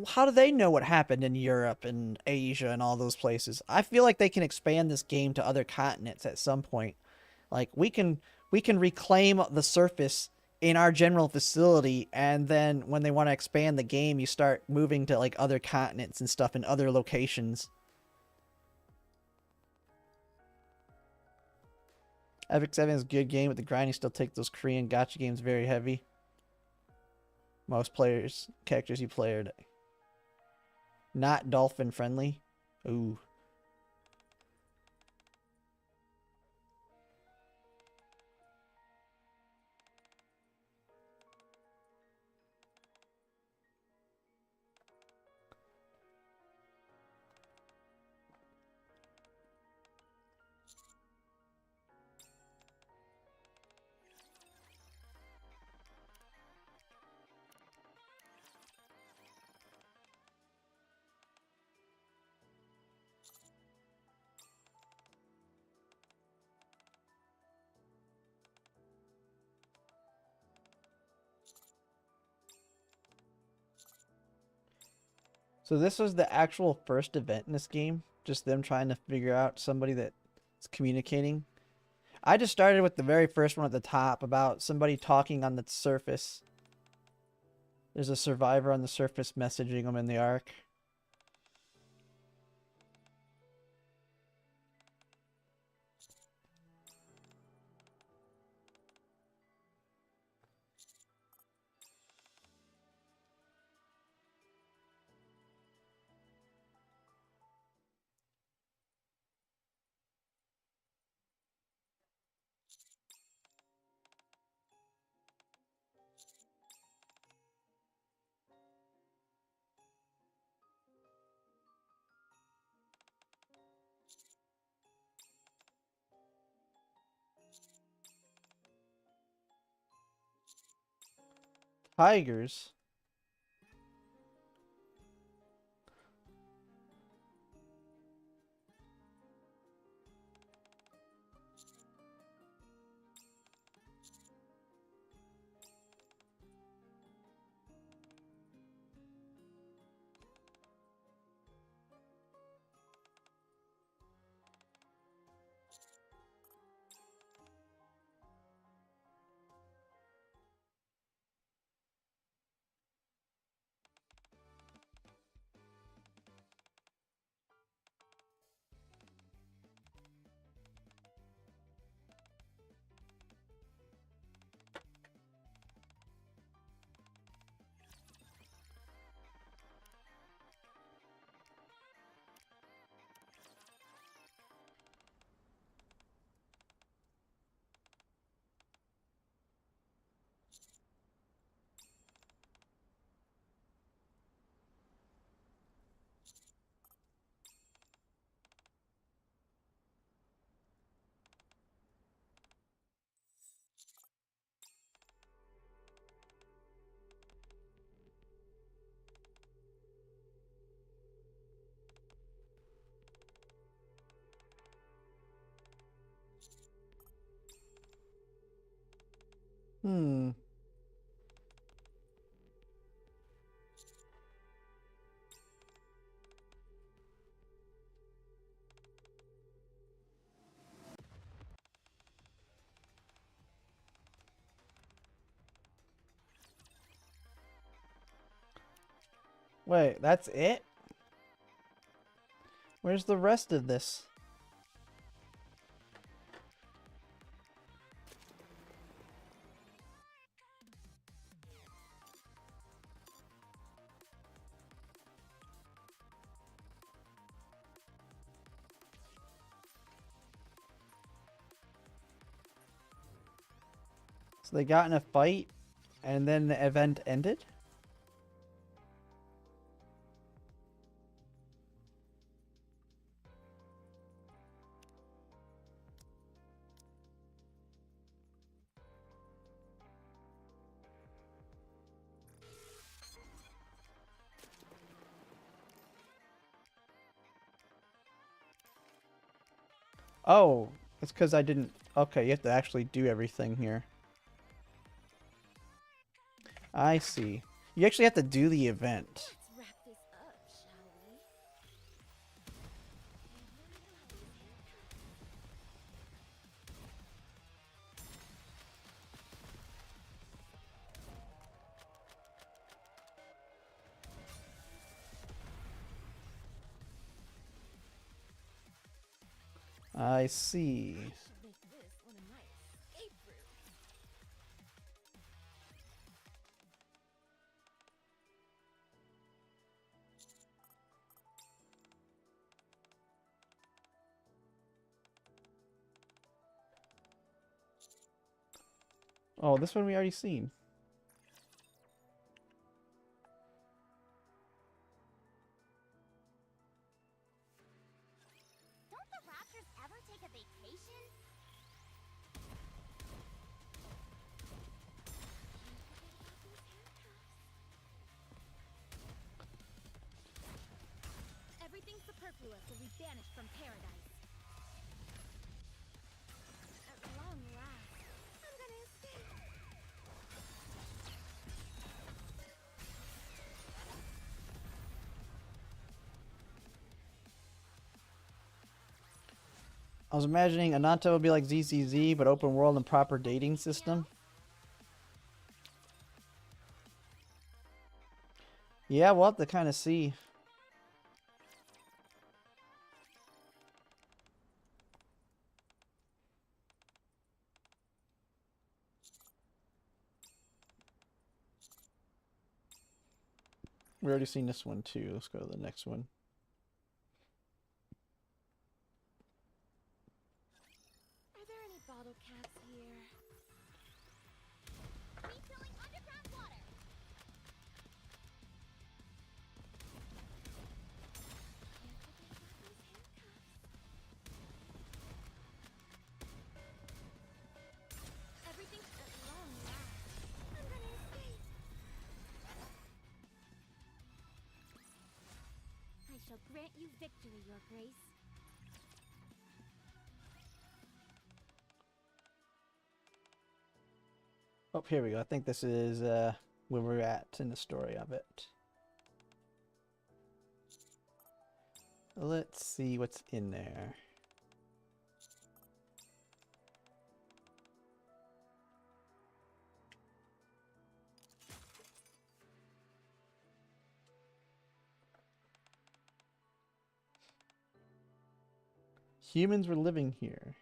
How do they know what happened in Europe and Asia and all those places? I feel like they can expand this game to other continents at some point. Like, we can reclaim the surface in our general facility, and then when they want to expand the game, you start moving to like other continents and stuff in other locations. Epic 7 is a good game, but the grinding still takes those Korean gacha games very heavy. Most characters you play are not dolphin friendly. Ooh. So this was the actual first event in this game, just them trying to figure out somebody that's communicating. I just started with the very first one at the top about somebody talking on the surface. There's a survivor on the surface messaging them in the Ark. Tigers. Hmm. Wait, that's it? Where's the rest of this? So they got in a fight, and then the event ended? Oh, it's because I didn't... Okay, you have to actually do everything here. I see. You actually have to do the event. Let's wrap this up, shall we? I see. I should make this one of my escape routes. Oh, this one we already seen. Don't the raptors ever take a vacation? Everything superfluous will be banished from paradise. At long last, I'm gonna escape. I was imagining Ananta would be like ZZZ, but open world and proper dating system. Yeah, we'll have to kind of see. We already seen this one too. Let's go to the next one. Are there any bottle caps here? Refilling underground water. Everything at long last. I'm gonna escape. I shall grant you victory, Your Grace. Oh, here we go. I think this is where we're at in the story of it. Let's see what's in there. Humans were living here.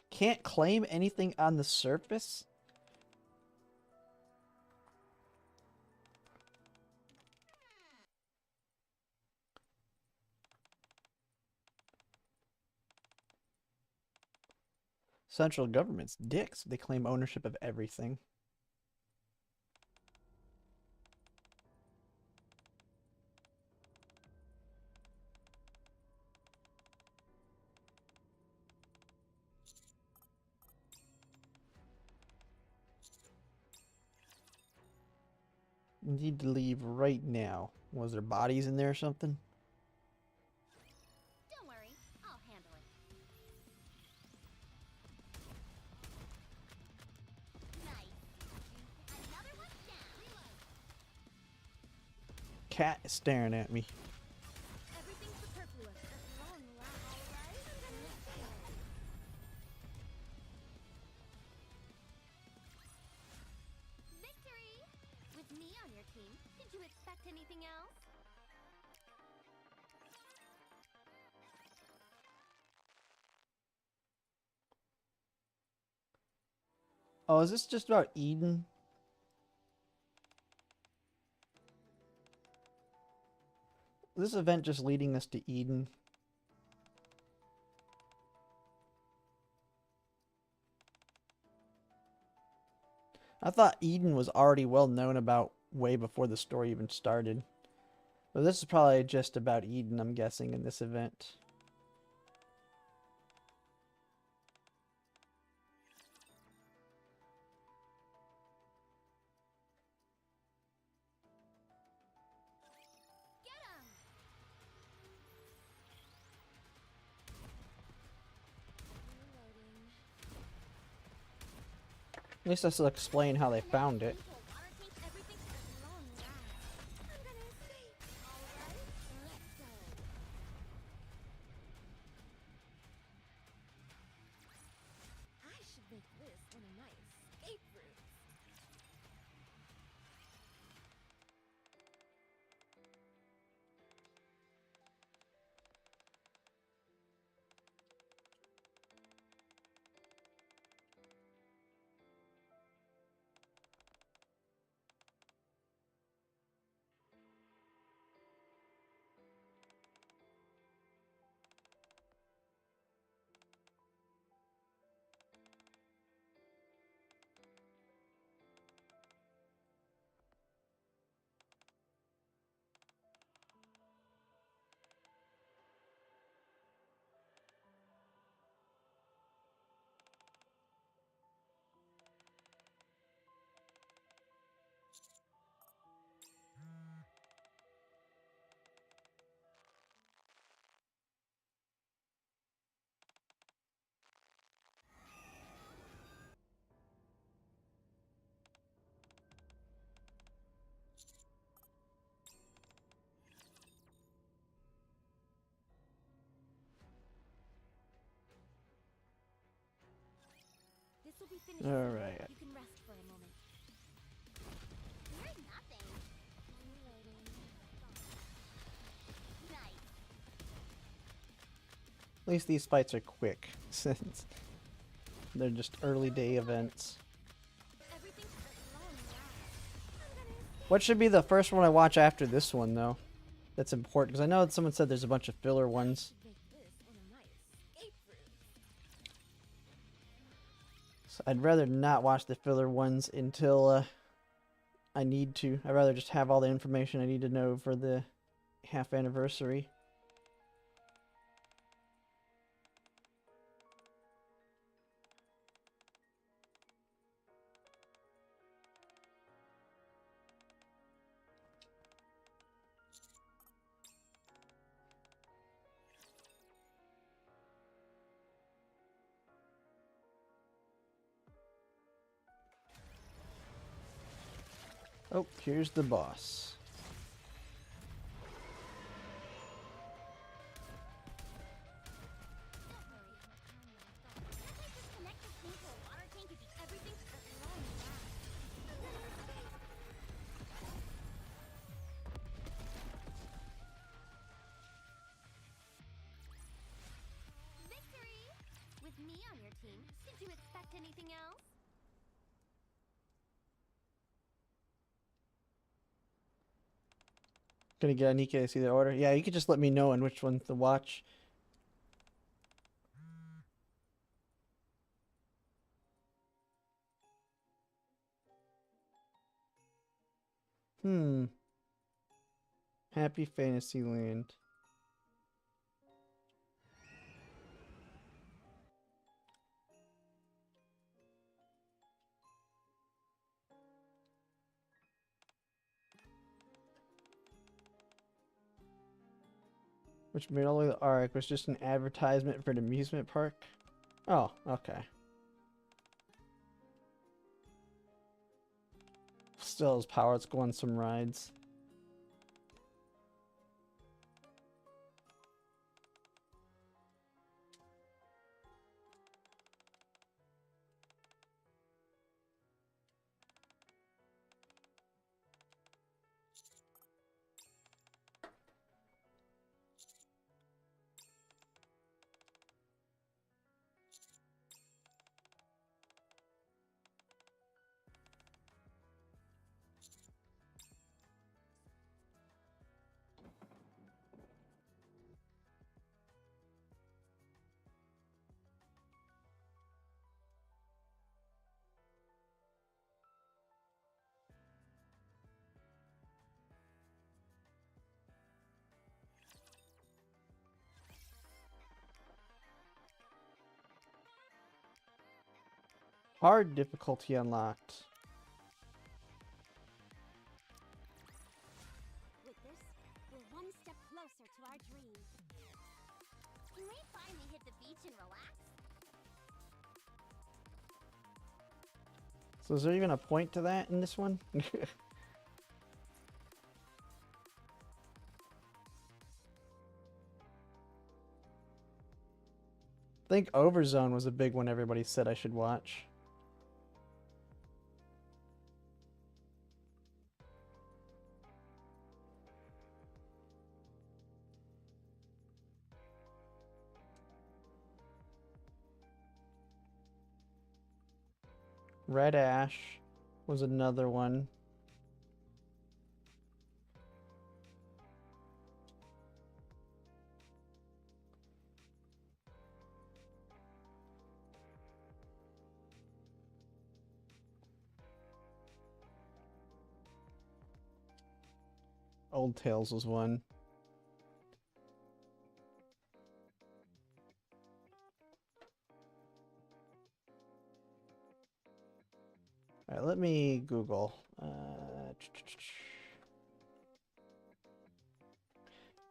Can't claim anything on the surface? Central government's dicks. They claim ownership of everything. need to leave right now. Was there bodies in there or something? Don't worry, I'll handle it. Nice. Another one down. Reload. Cat is staring at me. Everything's superfluous at long last. All right, I'm gonna escape. Victory! With me on your team, did you expect anything else? Oh, is this just about Eden? Is this event just leading us to Eden? I thought Eden was already well known about way before the story even started. But this is probably just about Eden, I'm guessing, in this event. Get 'em! Reloading. At least this will explain how they found it. Water tank, everything's at long last. I'm gonna escape. All right, let's go. I should make this one of my escape routes. This will be finished. Alright. You can rest for a moment. You're nothing. Reloading. Nice. At least these fights are quick, since they're just early day events. Everything's at long last. I'm gonna escape. What should be the first one I watch after this one, though? That's important, because I know that someone said there's a bunch of filler ones. Make this one of my escape routes. So I'd rather not watch the filler ones until I need to. I'd rather just have all the information I need to know for the half anniversary. Oh, here's the boss. Don't worry. If I just connect this thing to a water tank, everything's at long last. I'm gonna escape. Victory! With me on your team, did you expect anything else? Gonna get a Nikke to see the order. Yeah, you could just let me know on which one to watch. Happy Fantasyland. Which middle of the arc was just an advertisement for an amusement park? Oh, okay. Still has power, let's go on some rides. Hard difficulty unlocked. With this, we're one step closer to our dream. Can we finally hit the beach and relax? So is there even a point to that in this one? I think Overzone was a big one everybody said I should watch. Red Ash was another one. Old Tales was one. Alright, let me Google.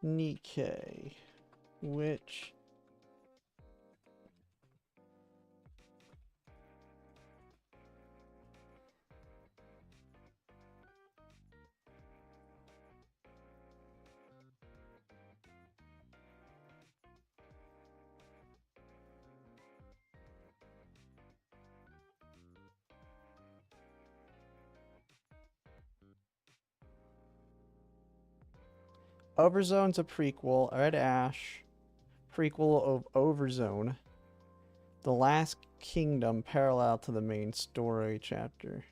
Nikke. Which... Overzone's a prequel. Red Ash. Prequel of Overzone. The Last Kingdom parallel to the main story chapter.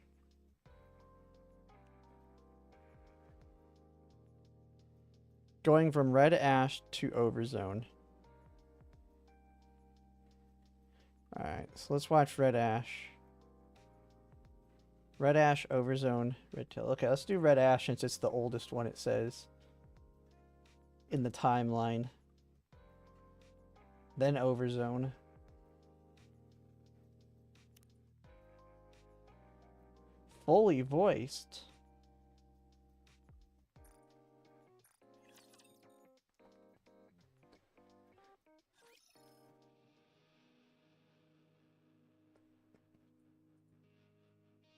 Going from Red Ash to Overzone. Alright, so let's watch Red Ash. Red Ash, Overzone, Red Tail. Okay, let's do Red Ash since it's the oldest one, it says. In the timeline. Then Overzone. Fully voiced.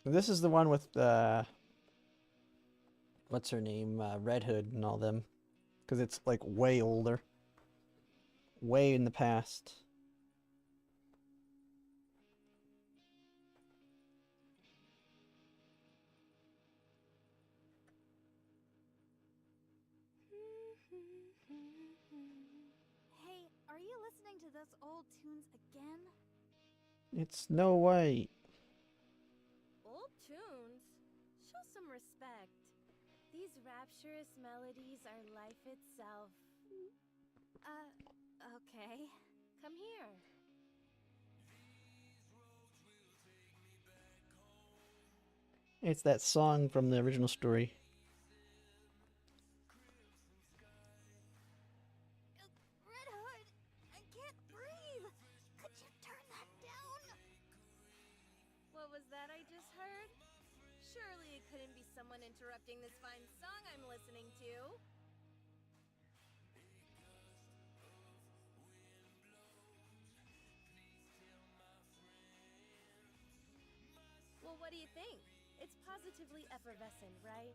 This is the one with what's her name? Red Hood and all them. Because it's like way older. Way in the past. Hey, are you listening to those old tunes again? It's Snow White. Old tunes? Show some respect. These rapturous melodies are life itself. Okay. Come here. It's that song from the original story. Red Hood, I can't breathe. Could you turn that down? What was that I just heard? Surely it couldn't be someone interrupting this fine song I'm listening to. think? It's positively effervescent, right?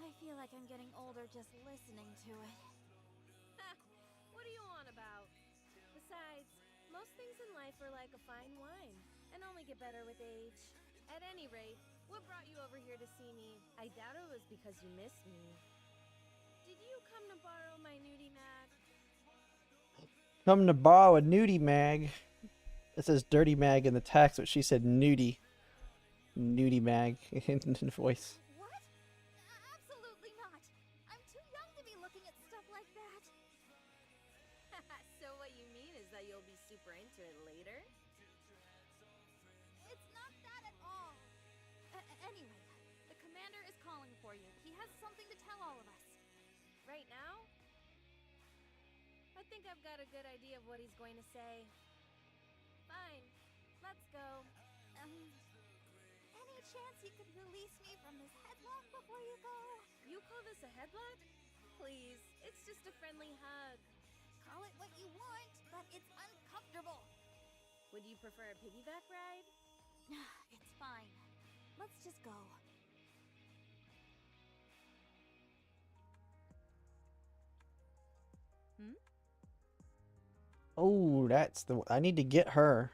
I feel like I'm getting older just listening to it. Ha! What are you on about? Besides, most things in life are like a fine wine and only get better with age. At any rate, what brought you over here to see me? I doubt it was because you missed me. Did you come to borrow my nudie mag? Come to borrow a nudie mag. It says dirty mag in the text, but she said nudie. Nudie mag in the voice. What? Absolutely not. I'm too young to be looking at stuff like that. So what you mean is that you'll be super into it later? It's not that at all. Anyway, the commander is calling for you. He has something to tell all of us. Right now? I think I've got a good idea of what he's going to say. Fine, let's go. Any chance you could release me from this headlock before you go? You call this a headlock? Please, it's just a friendly hug. Call it what you want, but it's uncomfortable. Would you prefer a piggyback ride? It's fine. Let's just go. Oh, that's the. I need to get her.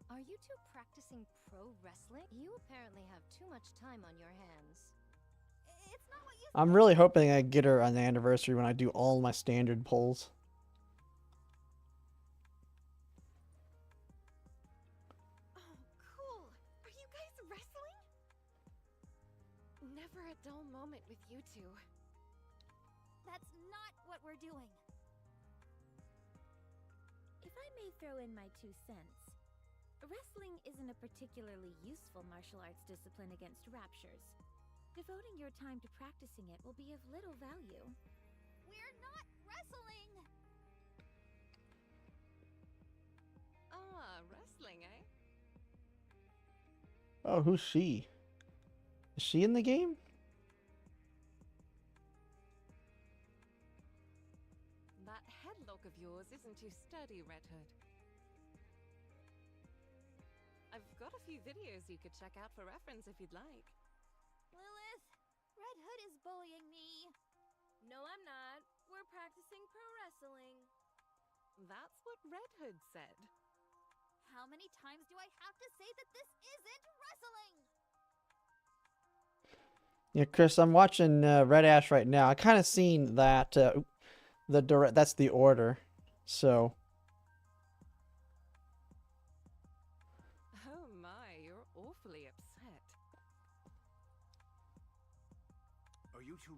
Are you two practicing pro wrestling? You apparently have too much time on your hands. It's not what you I'm really hoping I get her on the anniversary when I do all my standard polls. Oh, cool. Are you guys wrestling? Never a dull moment with you two. That's not what we're doing. If I may throw in my 2 cents, wrestling isn't a particularly useful martial arts discipline against raptures. Devoting your time to practicing it will be of little value. We're not wrestling. Ah, wrestling, eh? Oh, who's she? Is she in the game? That headlock of yours isn't too sturdy, Red Hood. I've got a few videos you could check out for reference if you'd like. Lilith, Red Hood is bullying me. No, I'm not. We're practicing pro wrestling. That's what Red Hood said. How many times do I have to say that this isn't wrestling? Yeah, Chris, I'm watching Red Ash right now. I kind of seen that that's the order. So Oh my, you're awfully upset. Are you two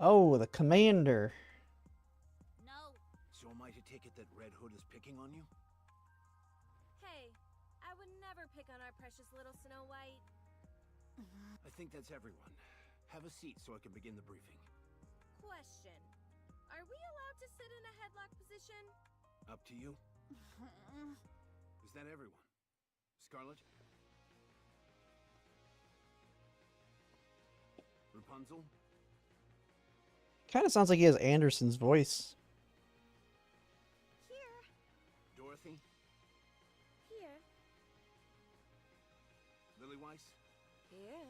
oh, the commander. No. So am I to take it that Red Hood is picking on you? Hey, I would never pick on our precious little Snow White. I think that's everyone. Have a seat so I can begin the briefing. Question. Are we allowed to sit in a headlock position? Up to you. Is that everyone? Scarlet? Rapunzel? Kind of sounds like he has Anderson's voice. Here. Dorothy? Here. Lilyweiss? Here.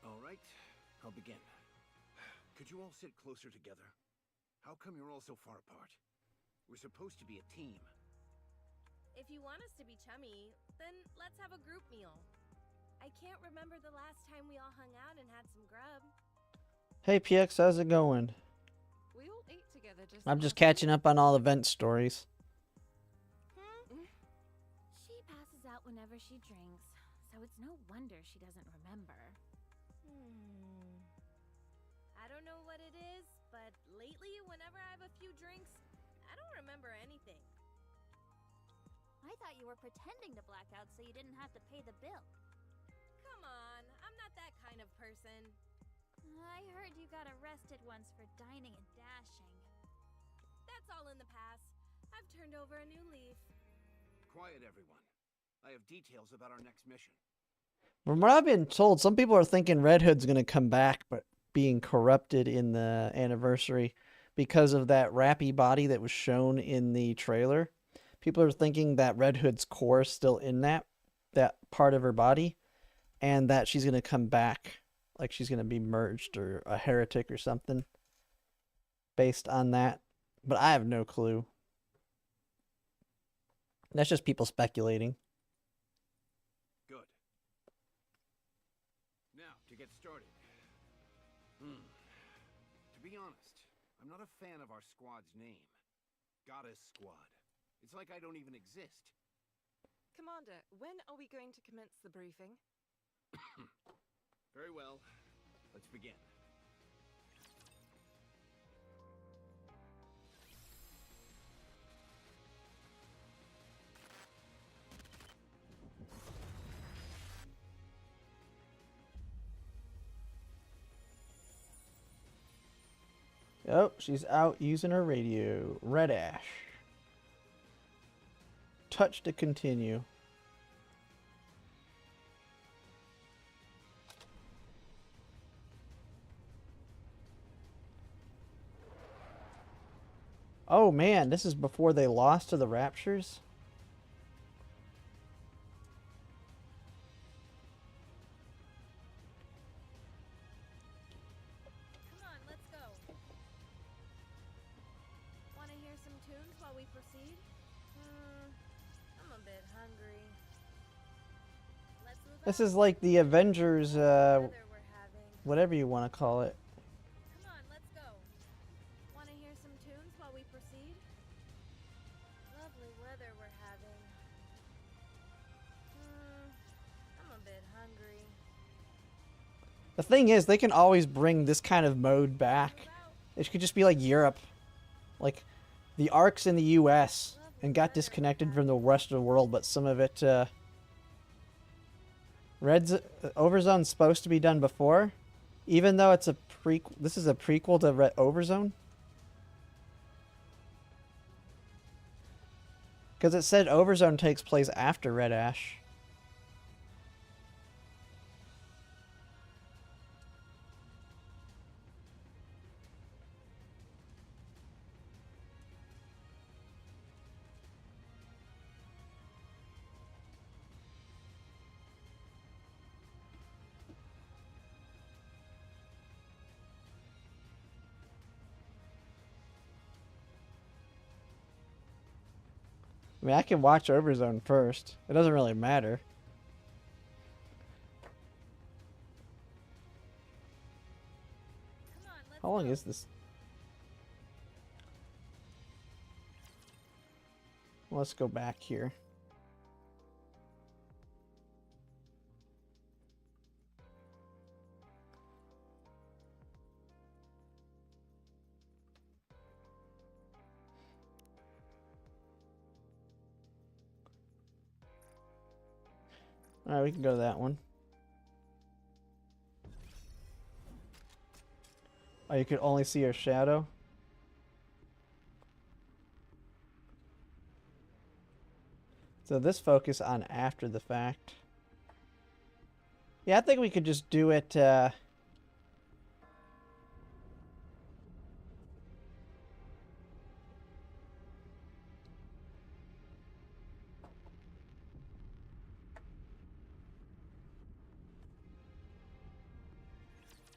All right, I'll begin. Could you all sit closer together? How come you're all so far apart? We're supposed to be a team. If you want us to be chummy, then let's have a group meal. I can't remember the last time we all hung out and had some grub. Hey PX, how's it going? We all ate together just I'm just last catching week. up on all event stories. She passes out whenever she drinks, so it's no wonder she doesn't remember. I don't know what it is, but lately, whenever I have a few drinks, I don't remember anything. I thought you were pretending to black out so you didn't have to pay the bill. Come on, I'm not that kind of person. I heard you got arrested once for dining and dashing. That's all in the past. I've turned over a new leaf. Quiet, everyone. I have details about our next mission. From what I've been told, some people are thinking Red Hood's going to come back, but being corrupted in the anniversary because of that rappy body that was shown in the trailer. People are thinking that Red Hood's core is still in that, that part of her body, and that she's gonna come back, like she's gonna be merged or a heretic or something, based on that. But I have no clue. That's just people speculating. Good. Now, to get started. To be honest, I'm not a fan of our squad's name. Goddess Squad. It's like I don't even exist. Commander, when are we going to commence the briefing? Very well. Let's begin. Oh, she's out using her radio. Red Ash. Touch to continue. Oh man, this is before they lost to the Raptures? Come on, let's go. Want to hear some tunes while we proceed? I'm a bit hungry. Let's move This out. is like the Avengers, Weather we're having. whatever you want to call it. Come on, let's go. Want to hear some tunes while we proceed? Lovely weather we're having. I'm a bit hungry. The thing is, they can always bring this kind of mode back. Move out. It could just be like Europe. Like, the arcs in the US and got disconnected from the rest of the world, but some of it, Overzone's supposed to be done before, even though it's a prequel. This is a prequel to Overzone. Because it said Overzone takes place after Red Ash. I mean, I can watch Overzone first. It doesn't really matter. Come on, let's How long go. is this? Let's go back here. Alright, we can go to that one. Oh, you could only see her shadow? So this focus on after the fact. Yeah, I think we could just do it,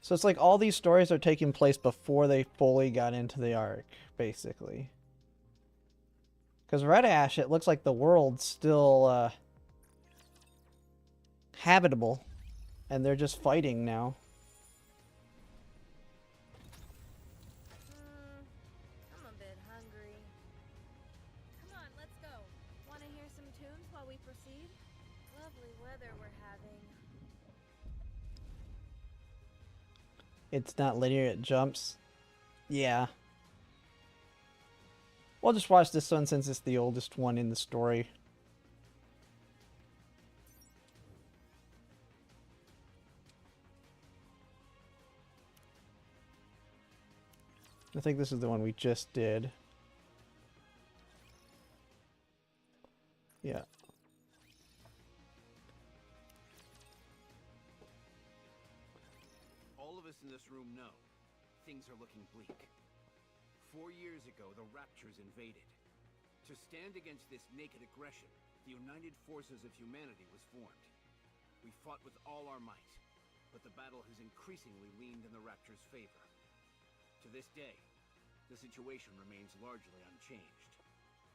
So it's like all these stories are taking place before they fully got into the arc, basically. Because Red Ash, it looks like the world's still habitable, and they're just fighting now. I'm a bit hungry. Come on, let's go. Want to hear some tunes while we proceed? Lovely weather we're having. It's not linear, it jumps. Yeah. We'll just watch this one since it's the oldest one in the story. I think this is the one we just did. Yeah. All of us in this room know things are looking bleak. 4 years ago, the Raptures invaded. To stand against this naked aggression, the United Forces of Humanity was formed. We fought with all our might, but the battle has increasingly leaned in the Rapture's favor. To this day, the situation remains largely unchanged.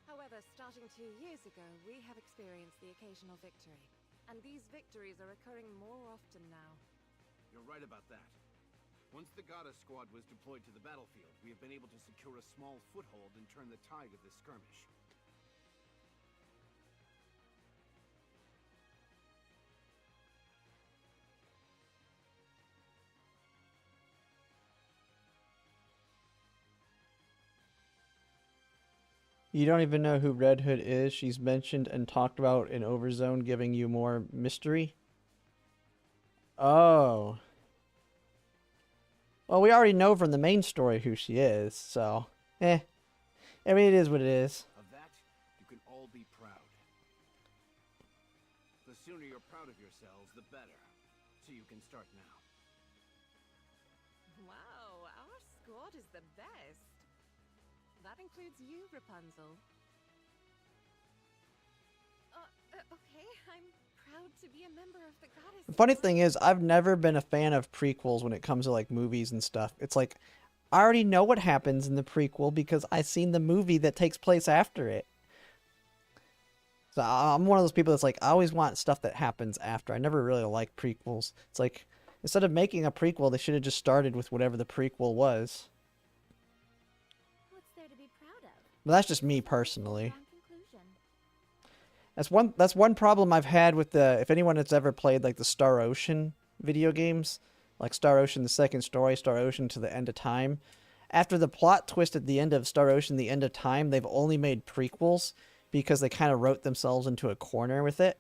However, starting 2 years ago, we have experienced the occasional victory. And these victories are occurring more often now. You're right about that. Once the Gacha squad was deployed to the battlefield, we have been able to secure a small foothold and turn the tide of this skirmish. You don't even know who Red Hood is. She's mentioned and talked about in Overzone, giving you more mystery. Oh. Well, we already know from the main story who she is, so... I mean, it is what it is. Of that, you can all be proud. The sooner you're proud of yourselves, the better. So you can start now. Wow, our squad is the best. That includes you, Rapunzel. Okay, I'm proud to be a member of the goddess. The funny thing is, I've never been a fan of prequels when it comes to, like, movies and stuff. It's like, I already know what happens in the prequel because I've seen the movie that takes place after it. So I'm one of those people that's like, I always want stuff that happens after. I never really like prequels. It's like, instead of making a prequel, they should have just started with whatever the prequel was. What's there to be proud of? But that's just me personally. Wrong conclusion. That's one problem I've had with the, if anyone has ever played like the Star Ocean video games, like Star Ocean: The Second Story, Star Ocean to the End of Time. After the plot twist at the end of Star Ocean: The End of Time, they've only made prequels because they kind of wrote themselves into a corner with it.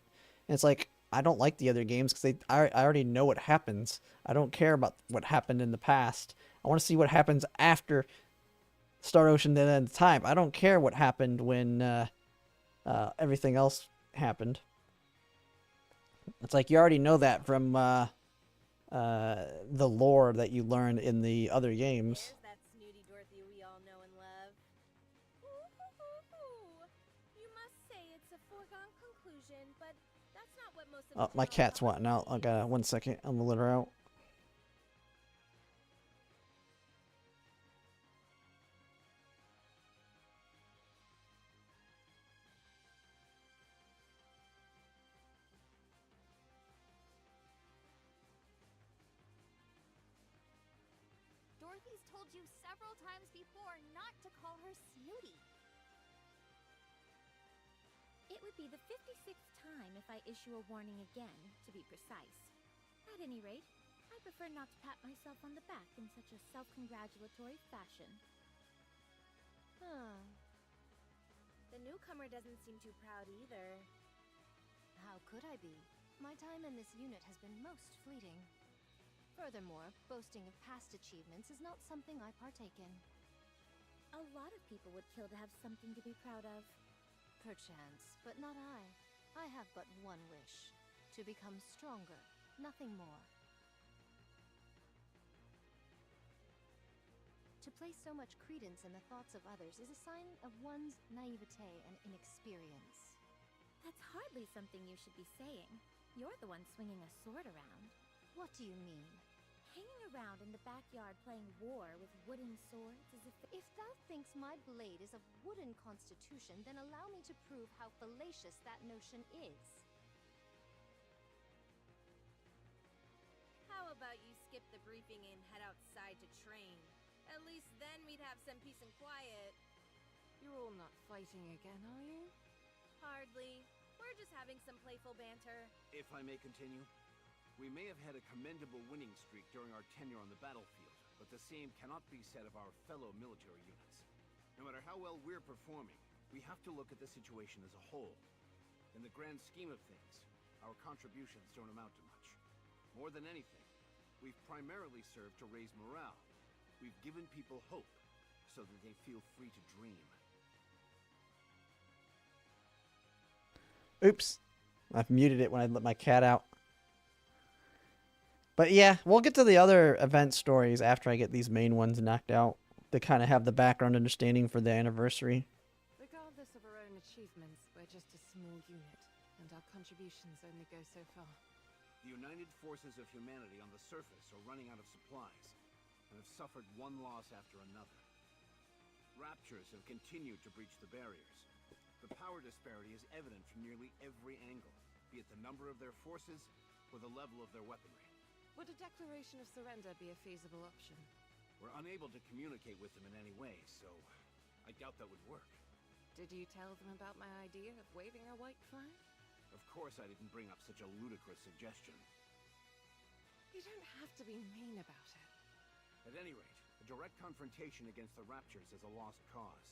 And it's like, I don't like the other games because I already know what happens. I don't care about what happened in the past. I want to see what happens after Star Ocean: The End of Time. I don't care what happened when everything else happened. It's like you already know that from the lore that you learn in the other games. There's that snooty Dorothy we all know and love. You must say it's a foregone conclusion, but that's not what most of the Oh, my general cat's public wanting out. I got 1 second. I'm gonna let her out. Dorothy's told you several times before not to call her Snooty. It would be the 56th time if I issue a warning again, to be precise. At any rate, I prefer not to pat myself on the back in such a self-congratulatory fashion. Huh. The newcomer doesn't seem too proud either. How could I be? My time in this unit has been most fleeting. Furthermore, boasting of past achievements is not something I partake in. A lot of people would kill to have something to be proud of. Perchance, but not I. I have but one wish. To become stronger, nothing more. To place so much credence in the thoughts of others is a sign of one's naivete and inexperience. That's hardly something you should be saying. You're the one swinging a sword around. What do you mean? Hanging around in the backyard playing war with wooden swords as if... If thou thinks my blade is of wooden constitution, then allow me to prove how fallacious that notion is. How about you skip the briefing and head outside to train? At least then we'd have some peace and quiet. You're all not fighting again, are you? Hardly. We're just having some playful banter. If I may continue, we may have had a commendable winning streak during our tenure on the battlefield, but the same cannot be said of our fellow military units. No matter how well we're performing, we have to look at the situation as a whole. In the grand scheme of things, our contributions don't amount to much. More than anything, we've primarily served to raise morale. We've given people hope, so that they feel free to dream. Oops. I've muted it when I let my cat out. But yeah, we'll get to the other event stories after I get these main ones knocked out to kind of have the background understanding for the anniversary. Regardless of our own own achievements, we're just a small unit, and our contributions only go so far. The united forces of humanity on the surface are running out of supplies, and have suffered one loss after another. Raptures have continued to breach the barriers. The power disparity is evident from nearly every angle, be it the number of their forces or the level of their weaponry. Would a declaration of surrender be a feasible option? We're unable to communicate with them in any way, so I doubt that would work. Did you tell them about my idea of waving a white flag? Of course I didn't bring up such a ludicrous suggestion. You don't have to be mean about it. At any rate, a direct confrontation against the Raptures is a lost cause.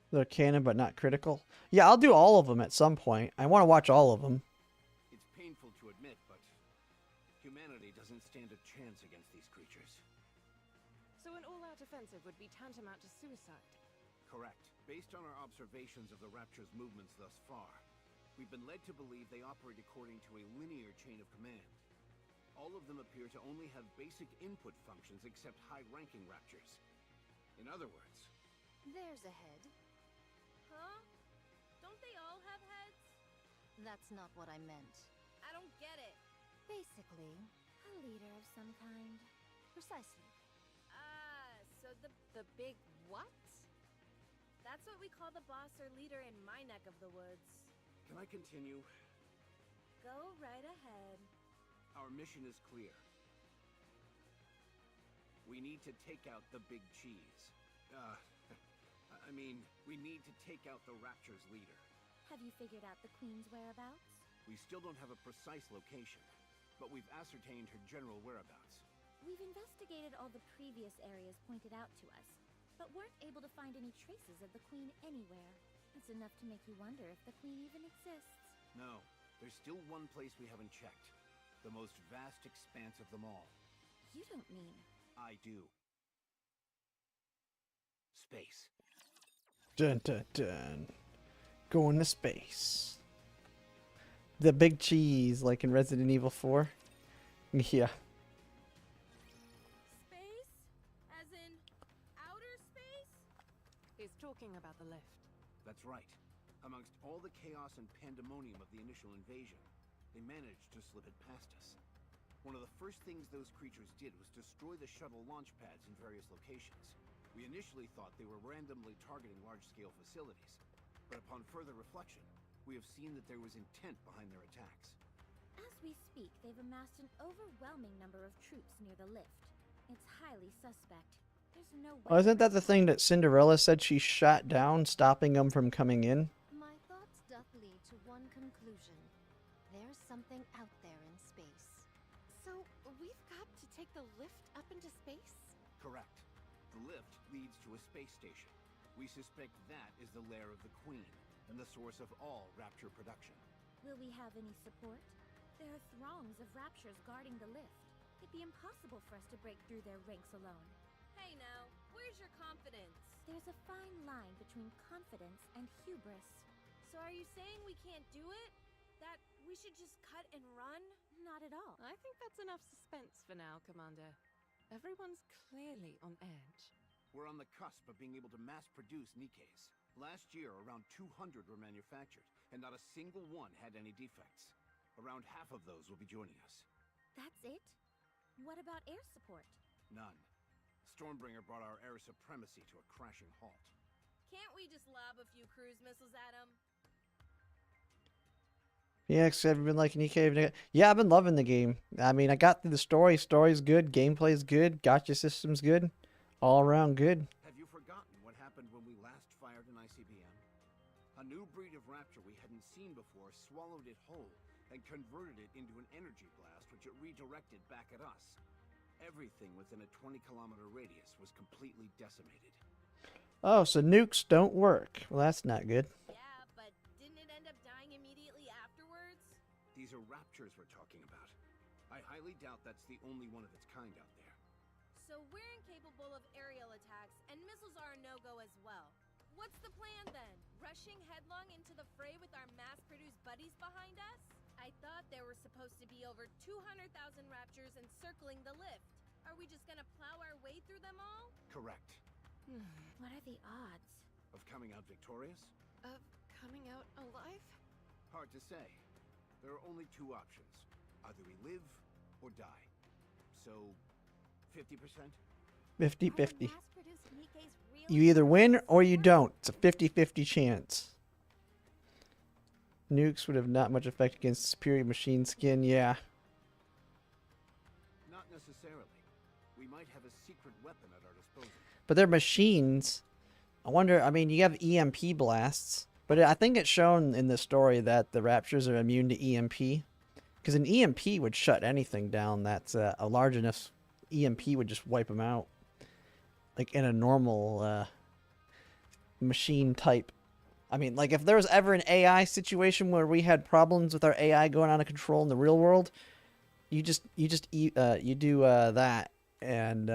They're canon but not critical. Yeah, I'll do all of them at some point. I want to watch all of them. It's painful to admit, but humanity doesn't stand a chance against these creatures. So an all-out offensive would be tantamount to suicide? Correct. Based on our observations of the Rapture's movements thus far, we've been led to believe they operate according to a linear chain of command. All of them appear to only have basic input functions except high-ranking Raptures. In other words... There's a head. Huh? Don't they all have heads? That's not what I meant. I don't get it. Basically, A leader of some kind. precisely. So the big what? That's what we call the boss or leader in my neck of the woods. Can I continue? Go right ahead. Our mission is clear. We need to take out the big cheese. We need to take out the Rapture's leader. Have you figured out the Queen's whereabouts? We still don't have a precise location, but we've ascertained her general whereabouts. We've investigated all the previous areas pointed out to us, but weren't able to find any traces of the Queen anywhere. It's enough to make you wonder if the Queen even exists. No, there's still one place we haven't checked. The most vast expanse of them all. You don't mean... I do. Space. Dun dun dun. Going to space. The big cheese, like in Resident Evil 4. Yeah. Space? As in outer space? He's talking about the lift. That's right. Amongst all the chaos and pandemonium of the initial invasion, they managed to slip it past us. One of the first things those creatures did was destroy the shuttle launch pads in various locations. We initially thought they were randomly targeting large-scale facilities, but upon further reflection, we have seen that there was intent behind their attacks. As we speak, they've amassed an overwhelming number of troops near the lift. It's highly suspect. There's no way... Oh, isn't that the thing that Cinderella said she shot down, stopping them from coming in? My thoughts doth lead to one conclusion. There's something out there in space. So, we've got to take the lift up into space? Correct. The lift leads to a space station. We suspect that is the lair of the Queen, and the source of all Rapture production. Will we have any support? There are throngs of Raptures guarding the lift. It'd be impossible for us to break through their ranks alone. Hey now, where's your confidence? There's a fine line between confidence and hubris. So are you saying we can't do it? That we should just cut and run? Not at all. I think that's enough suspense for now, Commander. Everyone's clearly on edge. We're on the cusp of being able to mass-produce Nikkes. Last year, around 200 were manufactured, and not a single one had any defects. Around half of those will be joining us. That's it? What about air support? None. Stormbringer brought our air supremacy to a crashing halt. Can't we just lob a few cruise missiles at them? Yeah, have you been liking Nikke? Yeah, I've been loving the game. I mean, I got through the story. Story's good. Gameplay's good. Gacha system's good. All around good. Have you forgotten what happened when we last fired an ICBM? A new breed of Rapture we hadn't seen before swallowed it whole and converted it into an energy blast which it redirected back at us. Everything within a 20-kilometer radius was completely decimated. Oh, so nukes don't work. Well, that's not good. Yeah, but didn't it end up dying immediately afterwards? These are Raptures we're talking about. I highly doubt that's the only one of its kind out there. So we're incapable of aerial attacks, and missiles are a no-go as well. What's the plan then? Rushing headlong into the fray with our mass-produced buddies behind us? I thought there were supposed to be over 200,000 Raptures encircling the lift. Are we just gonna plow our way through them all? Correct. What are the odds? Of coming out victorious? Of coming out alive? Hard to say. There are only two options. Either we live or die. So, 50%? 50-50. Mass-produce Nikke's real You either win or you form? don't. It's a 50-50 chance. Nukes would have not much effect against superior machine skin, yeah. Not necessarily. We might have a secret weapon at our disposal. But they're machines. I wonder, I mean, you have EMP blasts. But I think it's shown in the story that the Raptures are immune to EMP. Because an EMP would shut anything down that's a large enough EMP would just wipe them out. Like in a normal machine type. I mean, like if there was ever an AI situation where we had problems with our AI going out of control in the real world, you do that, and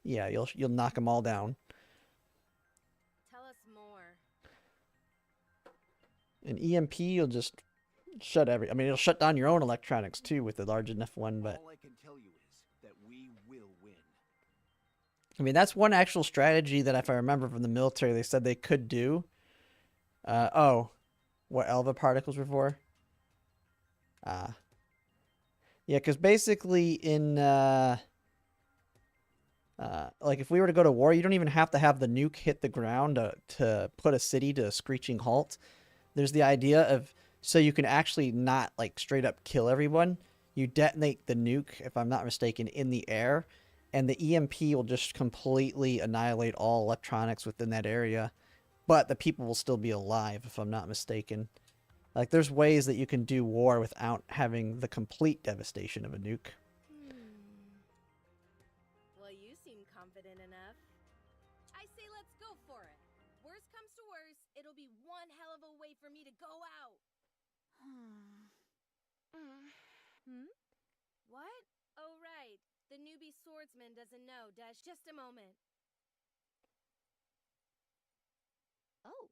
yeah, you'll knock them all down. Tell us more. An EMP, you'll just shut I mean, it'll shut down your own electronics too with a large enough one. But All I can tell you is that we will win. I mean, that's one actual strategy that, if I remember from the military, they said they could do. What Elva particles were for? Yeah, because basically in, like if we were to go to war, you don't even have to have the nuke hit the ground to put a city to a screeching halt. There's the idea of, so you can actually not like straight up kill everyone. You detonate the nuke, if I'm not mistaken, in the air, and the EMP will just completely annihilate all electronics within that area. But the people will still be alive, if I'm not mistaken. Like, there's ways that you can do war without having the complete devastation of a nuke. Well, you seem confident enough. I say let's go for it. Worst comes to worst, it'll be one hell of a way for me to go out. What? Oh, right. The newbie swordsman doesn't know, does? Just a moment. Oh.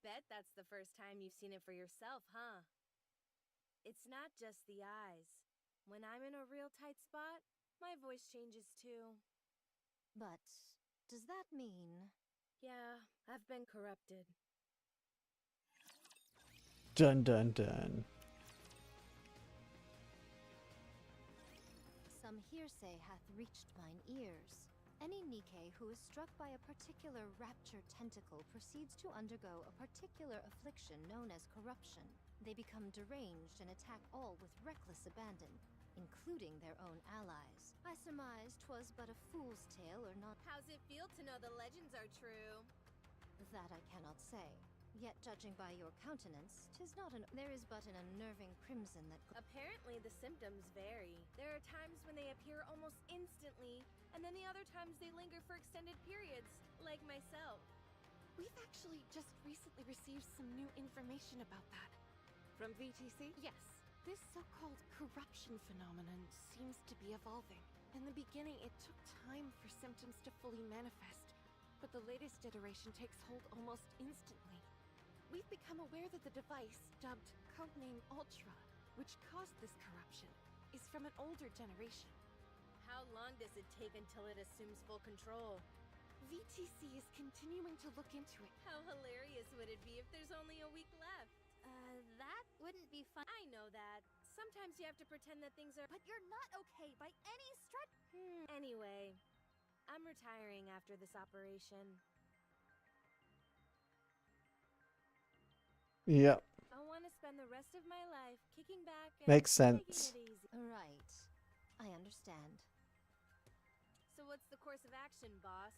Bet that's the first time you've seen it for yourself, huh? It's not just the eyes. When I'm in a real tight spot, my voice changes too. But does that mean... Yeah, I've been corrupted. Dun dun dun. Some hearsay hath reached mine ears. Any Nikke who is struck by a particular rapture tentacle proceeds to undergo a particular affliction known as corruption. They become deranged and attack all with reckless abandon, including their own allies. I surmise 'twas but a fool's tale or not. How's it feel to know the legends are true? That I cannot say. Yet judging by your countenance, 'tis not an... There is but an unnerving crimson that... Apparently, the symptoms vary. There are times when they appear almost instantly, and then the other times they linger for extended periods, like myself. We've actually just recently received some new information about that. From VTC? Yes. This so-called corruption phenomenon seems to be evolving. In the beginning, it took time for symptoms to fully manifest, but the latest iteration takes hold almost instantly. We've become aware that the device, dubbed codename Ultra, which caused this corruption, is from an older generation. How long does it take until it assumes full control? VTC is continuing to look into it. How hilarious would it be if there's only a week left? That wouldn't be fun. I know that. Sometimes you have to pretend that things are... But you're not okay by any stretch. Anyway, I'm retiring after this operation. Yep. I want to spend the rest of my life kicking back and Makes taking sense. it easy. Right. I understand. So what's the course of action, boss?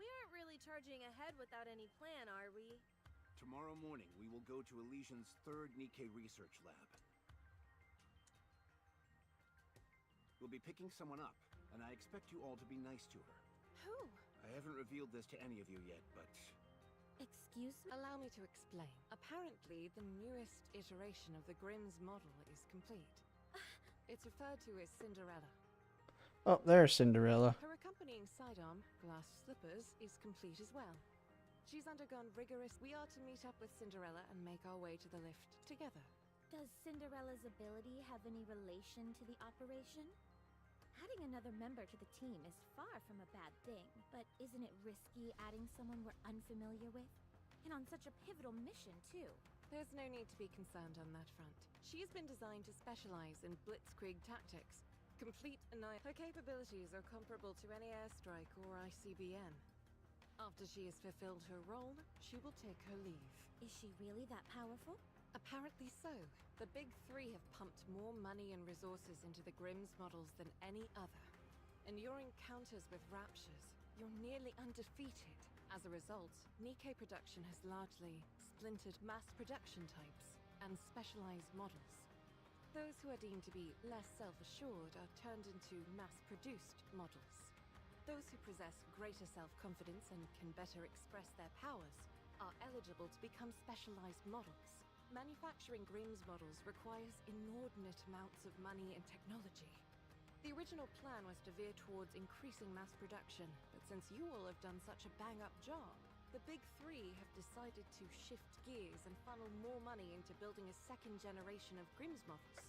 We aren't really charging ahead without any plan, are we? Tomorrow morning, we will go to Elysian's third Nikke research lab. We'll be picking someone up, and I expect you all to be nice to her. Who? I haven't revealed this to any of you yet, but Excuse me? Allow me to explain. Apparently, the newest iteration of the Grimm's model is complete. It's referred to as Cinderella. Oh, there's Cinderella. Her accompanying sidearm, glass slippers, is complete as well. She's undergone rigorous... We are to meet up with Cinderella and make our way to the lift together. Does Cinderella's ability have any relation to the operation? Adding another member to the team is far from a bad thing, but isn't it risky adding someone we're unfamiliar with? And on such a pivotal mission, too. There's no need to be concerned on that front. She's been designed to specialize in blitzkrieg tactics. Her capabilities are comparable to any airstrike or ICBM. After she has fulfilled her role, she will take her leave. Is she really that powerful? Apparently so. The Big Three have pumped more money and resources into the Grimm's models than any other. In your encounters with Raptures, you're nearly undefeated. As a result, Nikke production has largely splintered mass production types and specialized models. Those who are deemed to be less self-assured are turned into mass-produced models. Those who possess greater self-confidence and can better express their powers are eligible to become specialized models. Manufacturing Grimm's models requires inordinate amounts of money and technology. The original plan was to veer towards increasing mass production, but since you all have done such a bang-up job, the Big Three have decided to shift gears and funnel more money into building a second generation of Grimm's models.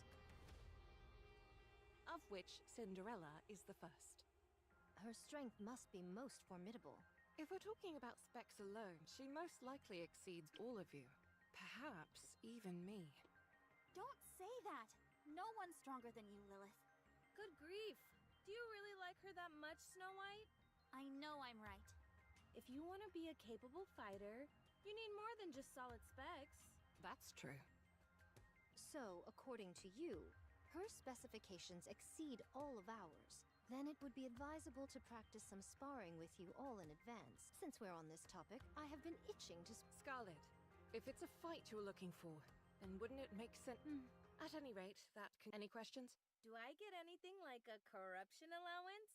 Of which Cinderella is the first. Her strength must be most formidable. If we're talking about specs alone, she most likely exceeds all of you. Perhaps even me. Don't say that! No one's stronger than you, Lilith. Good grief. Do you really like her that much, Snow White? I know I'm right. If you want to be a capable fighter, you need more than just solid specs. That's true. So, according to you, her specifications exceed all of ours. Then it would be advisable to practice some sparring with you all in advance. Since we're on this topic, I have been itching to Scarlet, if it's a fight you're looking for, then wouldn't it make sense? At any rate, that can... Any questions? Do I get anything like a corruption allowance?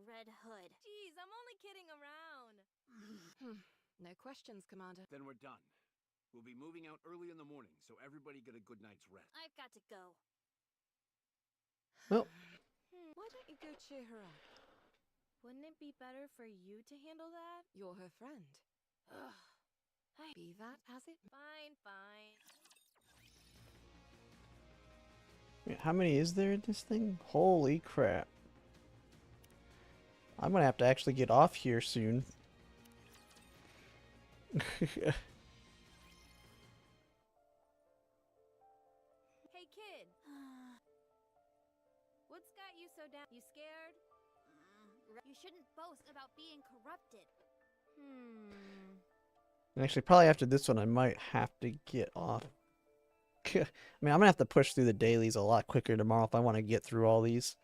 Red Hood. Geez, I'm only kidding around. No questions, Commander. Then we're done. We'll be moving out early in the morning, so everybody get a good night's rest. I've got to go. Well, Why don't you go cheer her up? Wouldn't it be better for you to handle that? You're her friend. Ugh. Be that as it... Fine, fine. wait, how many is there in this thing? Holy crap. I'm gonna have to actually get off here soon. Hey, kid. What's got you so down? You scared? You shouldn't boast about being corrupted. And actually, probably after this one, I might have to get off. I mean, I'm gonna have to push through the dailies a lot quicker tomorrow if I want to get through all these.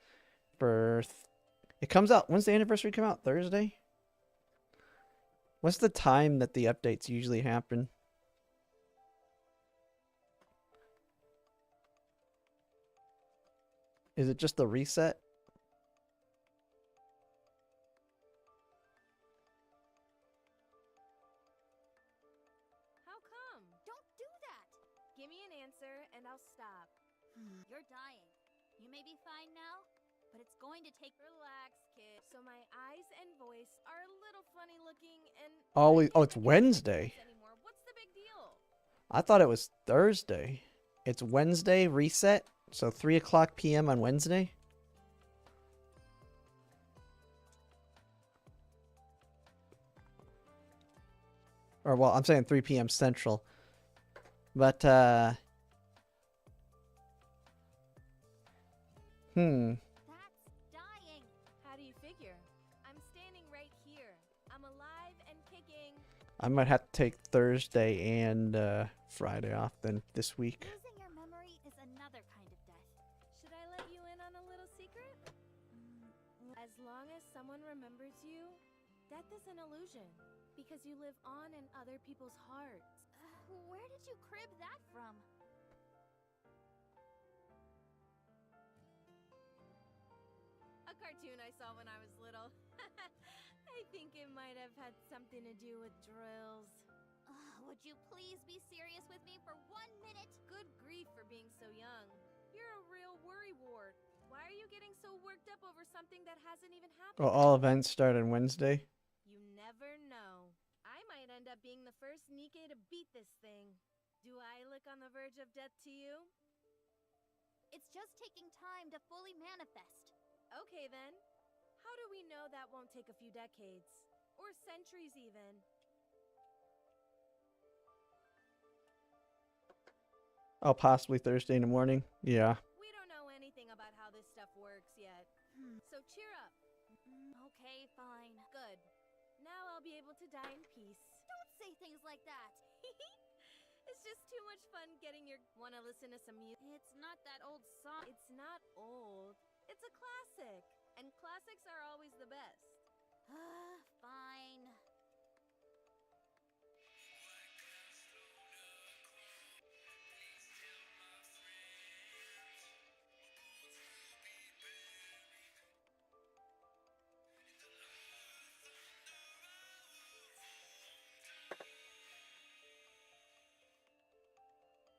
It comes out. When's the anniversary come out? Thursday? What's the time that the updates usually happen? Is it just the reset? How come? Don't do that! Give me an answer and I'll stop. You're dying. You may be fine now, but it's going to take... Relax, kid. So my eyes and voice are a little funny looking and... Always. I Oh, can't it's recognize Wednesday. things anymore. What's the big deal? I thought it was Thursday. It's Wednesday reset, so 3 o'clock p.m. on Wednesday. Or, well, I'm saying 3 p.m. Central. But, That's dying. How do you figure? I'm standing right here. I'm alive and kicking. I might have to take Thursday and Friday off then this week. Losing your memory is another kind of death. Should I let you in on a little secret? As long as someone remembers you, death is an illusion. Because you live on in other people's hearts. Where did you crib that from? A cartoon I saw when I was little. I think it might have had something to do with drills. Would you please be serious with me for 1 minute? Good grief for being so young. You're a real worrywart. Why are you getting so worked up over something that hasn't even happened? Well, all events start on Wednesday. You never know. I might end up being the first Nikke to beat this thing. Do I look on the verge of death to you? It's just taking time to fully manifest. Okay then. How do we know that won't take a few decades? Or centuries even? Oh, possibly Thursday in the morning. Yeah. We don't know anything about how this stuff works yet. So cheer up. Okay, fine. Good. Now I'll be able to die in peace. Don't say things like that. It's just too much fun getting your... Wanna listen to some music? It's not that old song. It's not old. It's a classic. And classics are always the best. Fine.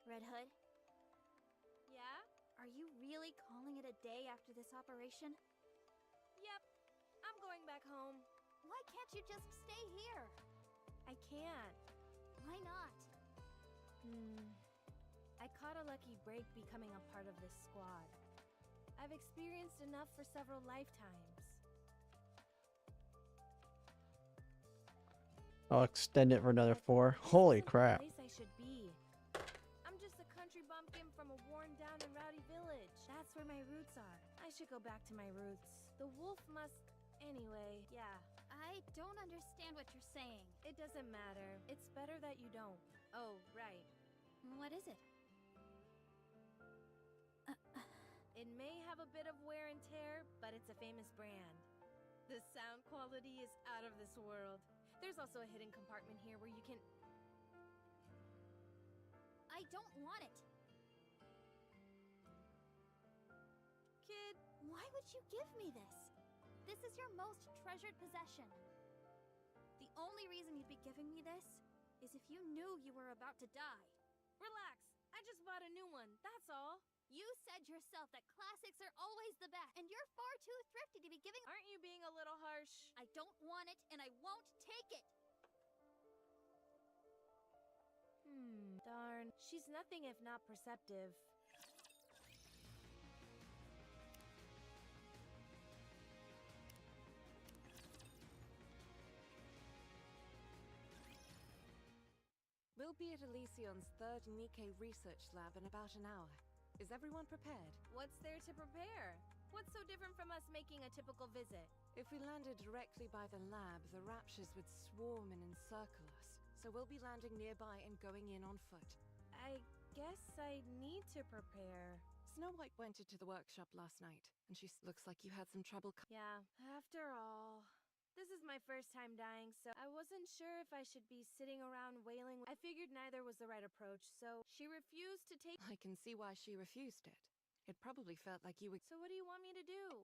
Red Hood, Yeah? are you really calling it a day after this operation? Yep. I'm going back home. Why can't you just stay here? I can't. Why not? I caught a lucky break becoming a part of this squad. I've experienced enough for several lifetimes. I'll extend it for another 4. This Holy isn't the crap. place I should be. I'm just a country bumpkin from a worn down and rowdy village. That's where my roots are. I should go back to my roots. The wolf must... Anyway, yeah. I don't understand what you're saying. It doesn't matter. It's better that you don't. Oh, right. What is it? It may have a bit of wear and tear, but it's a famous brand. The sound quality is out of this world. There's also a hidden compartment here where you can... I don't want it. Kid, Why would you give me this? This is your most treasured possession. The only reason you'd be giving me this is if you knew you were about to die. relax. I just bought a new one, that's all. You said yourself that classics are always the best, and you're far too thrifty to be giving... Aren't you being a little harsh? I don't want it, and I won't take it. Darn. She's nothing if not perceptive. We'll be at Elysion's third Nikke research lab in about an hour. Is everyone prepared? What's there to prepare? What's so different from us making a typical visit? If we landed directly by the lab, the raptures would swarm and encircle us. So we'll be landing nearby and going in on foot. I guess I need to prepare. Snow White went into the workshop last night, and looks like you had some trouble. Yeah, after all. This is my first time dying, so I wasn't sure if I should be sitting around wailing. I figured neither was the right approach, so she refused to take... I can see why she refused it. It probably felt like you were... So what do you want me to do?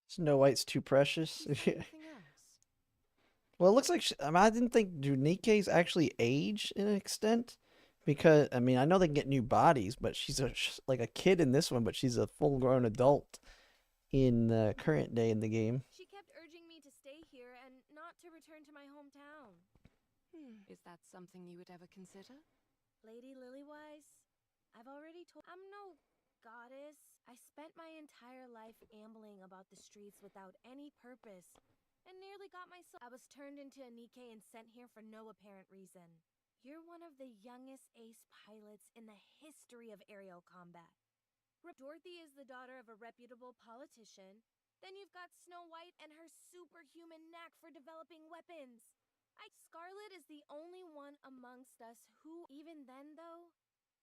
Snow White's too precious. Anything else? Well, it looks like I didn't think do Nikke's actually age in an extent, because I mean I know they can get new bodies, but she's like a kid in this one, but she's a full-grown adult in the current day in the game. She kept urging me to stay here and not to return to my hometown. Is that something you would ever consider? Lady Lilywise, I've already told... I'm no goddess. I spent my entire life ambling about the streets without any purpose, and nearly got myself... I was turned into a Nikke and sent here for no apparent reason. You're one of the youngest ace pilots in the history of aerial combat. Dorothy is the daughter of a reputable politician. Then you've got Snow White and her superhuman knack for developing weapons. Scarlet is the only one amongst us who, even then though,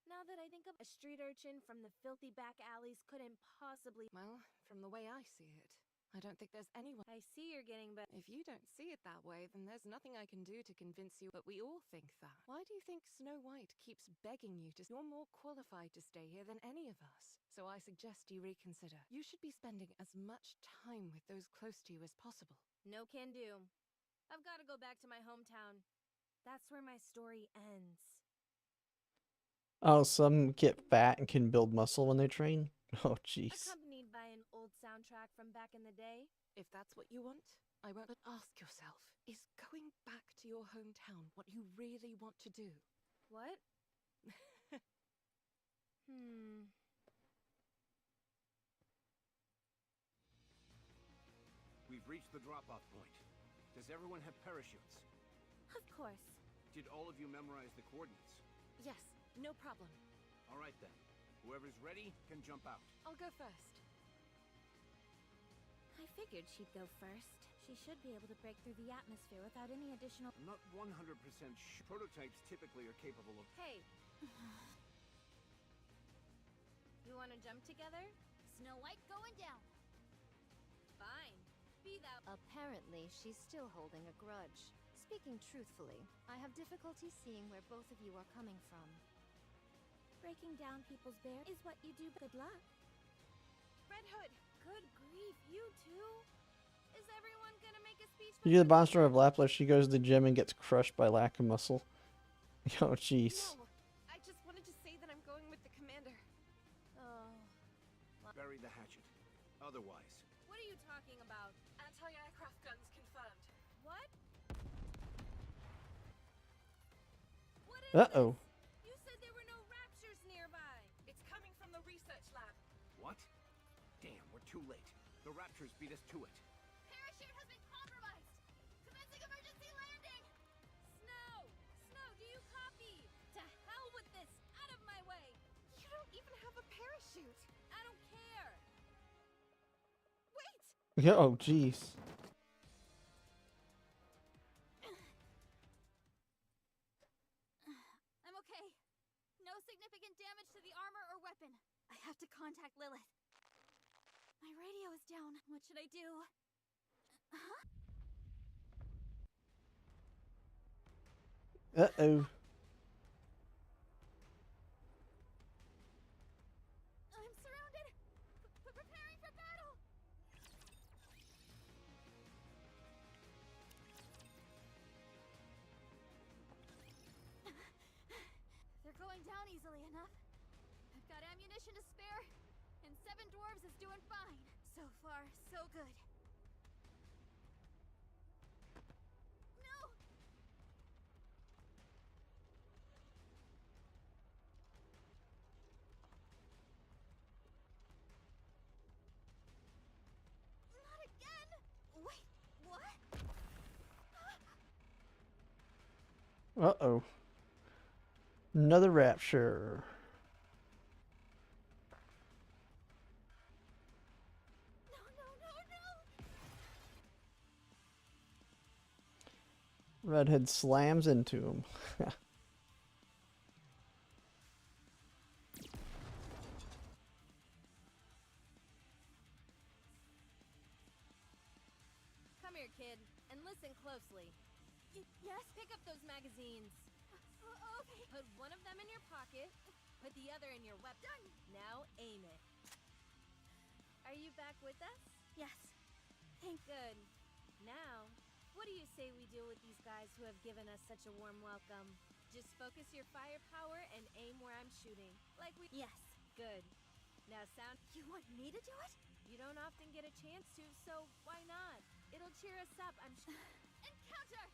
now that I think of a street urchin from the filthy back alleys couldn't possibly... Well, from the way I see it, I don't think there's anyone... I see you're getting better. If you don't see it that way, then there's nothing I can do to convince you, but we all think that. Why do you think Snow White keeps begging you to... You're more qualified to stay here than any of us, so I suggest you reconsider. You should be spending as much time with those close to you as possible. No can do. I've got to go back to my hometown. That's where my story ends. Oh, some get fat and can build muscle when they train? Oh, jeez. Accompanied by an old soundtrack from back in the day. If that's what you want, I won't. But ask yourself, is going back to your hometown what you really want to do? What? We've reached the drop-off point. Does everyone have parachutes? Of course. Did all of you memorize the coordinates? Yes, no problem. All right then. Whoever's ready can jump out. I'll go first. I figured she'd go first. She should be able to break through the atmosphere without any additional... I'm not 100% sure. Prototypes typically are capable of... Hey! You wanna jump together? Snow White going down. Fine. Be that... Apparently, she's still holding a grudge. Speaking truthfully, I have difficulty seeing where both of you are coming from. Breaking down people's bears is what you do. Good luck. Red Hood! Good grief, you too? Is everyone gonna make a speech? You get the monster of Lapler. She goes to the gym and gets crushed by lack of muscle. Oh, jeez. No, I just wanted to say that I'm going with the commander. Oh. Bury the hatchet. Otherwise... What are you talking about? Anti-aircraft guns confirmed. What? What is Uh-oh. this? You said there were no raptures nearby. It's coming from the research lab. What? Damn, we're too late. The Raptors beat us to it. Parachute has been compromised. Commencing emergency landing. Snow! Snow, do you copy? To hell with this! Out of my way! You don't even have a parachute. I don't care! Wait! Yeah, oh, jeez. I'm okay. No significant damage to the armor or weapon. I have to contact Lilith. My radio is down. What should I do? Huh? Uh-oh. I'm surrounded. Preparing for battle. They're going down easily enough. I've got ammunition to spare, and 7 dwarves is doing fine. So far, so good. No! Not again! Wait, what? Uh-oh. Another rapture. No, no, no, no! Redhead slams into him. Come here, kid, and listen closely. Yes? Pick up those magazines. Okay. Put one of them in your pocket, put the other in your weapon. Done. Now aim it. Are you back with us? Yes. Thank Good. Now, what do you say we deal with these guys who have given us such a warm welcome? Just focus your firepower and aim where I'm shooting. Like we... Yes. Good. Now sound... You want me to do it? You don't often get a chance to, so why not? It'll cheer us up, I'm sure. Encounter!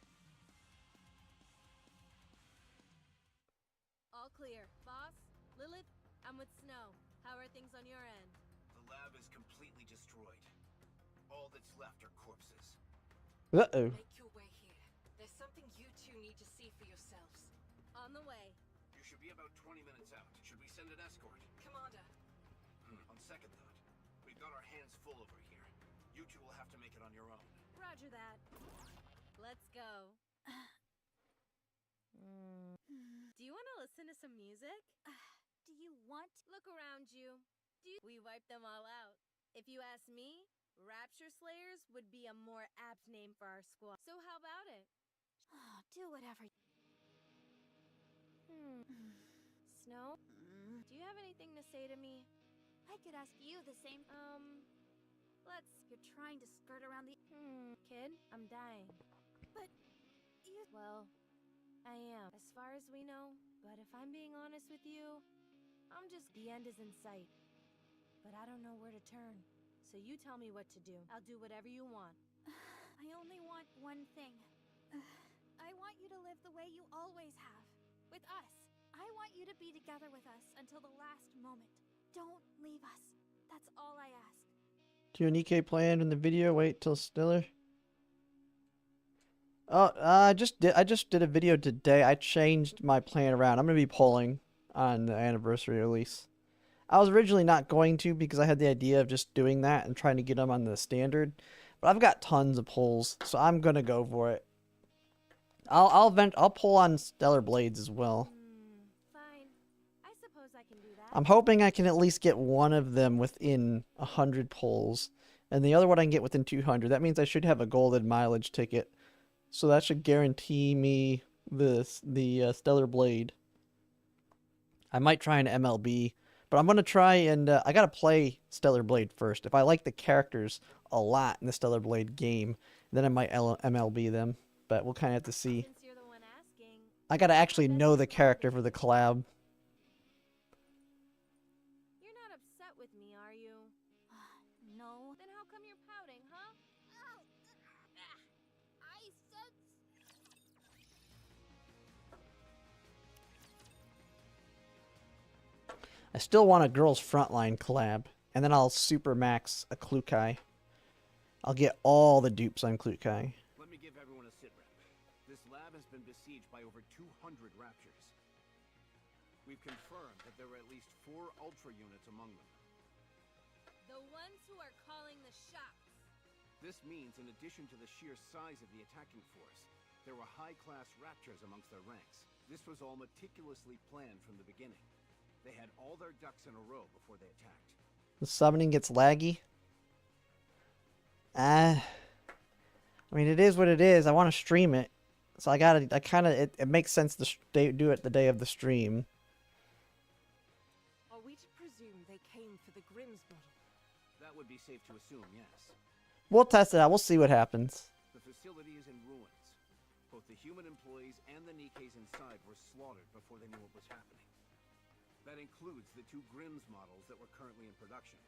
All clear. Boss, Lilith, I'm with Snow. How are things on your end? The lab is completely destroyed. All that's left are corpses. Uh-oh. Make your way here. There's something you two need to see for yourselves. On the way. You should be about 20 minutes out. Should we send an escort? Commander, On second thought, we've got our hands full over here. You two will have to make it on your own. Roger that. Let's go. Do you want to listen to some music? Do you want? Look around you. We wiped them all out. If you ask me, Rapture Slayers would be a more apt name for our squad. So how about it? Do whatever. Snow, do you have anything to say to me? I could ask you the same. You're trying to skirt around the. Kid, I'm dying. But you. Well, I am, as far as we know. But if I'm being honest with you, I'm just... The end is in sight. But I don't know where to turn. So you tell me what to do. I'll do whatever you want. I only want one thing. I want you to live the way you always have. With us. I want you to be together with us until the last moment. Don't leave us. That's all I ask. Do an Nikke planned in the video? Wait till Stiller. Oh, I just did a video today. I changed my plan around. I'm gonna be polling on the anniversary release. I was originally not going to because I had the idea of just doing that and trying to get them on the standard, but I've got tons of polls, so I'm gonna go for it. I'll pull on Stellar Blades as well. Fine. I suppose I can do that. I'm hoping I can at least get one of them within 100 polls, and the other one I can get within 200. That means I should have a golden mileage ticket, so that should guarantee me the Stellar Blade. I might try an MLB, but I'm gonna try and I gotta play Stellar Blade first. If I like the characters a lot in the Stellar Blade game, then I might MLB them. But we'll kind of have to see. Since you're the one asking, I gotta actually know the character for the collab. you're not upset with me, are you? No. Then how come you're pouting, huh? I said. I still want a Girls Frontline collab, and then I'll super max a Klukai. I'll get all the dupes on Klukai. Let me give everyone a sit rep. This lab has been besieged by over 200 Raptures. We've confirmed that there were at least 4 Ultra units among them. The ones who are calling the shots. This means, in addition to the sheer size of the attacking force, there were high-class Raptors amongst their ranks. This was all meticulously planned from the beginning. They had all their ducks in a row before they attacked. The summoning gets laggy. I mean, it is what it is. I want to stream it. So it makes sense to do it the day of the stream. Are we to presume they came for the Grimm's model? That would be safe to assume, yes. We'll test it out. We'll see what happens. The facility is in ruins. Both the human employees and the Nikkes inside were slaughtered before they knew what was happening. That includes the 2 Grimm's models that were currently in production.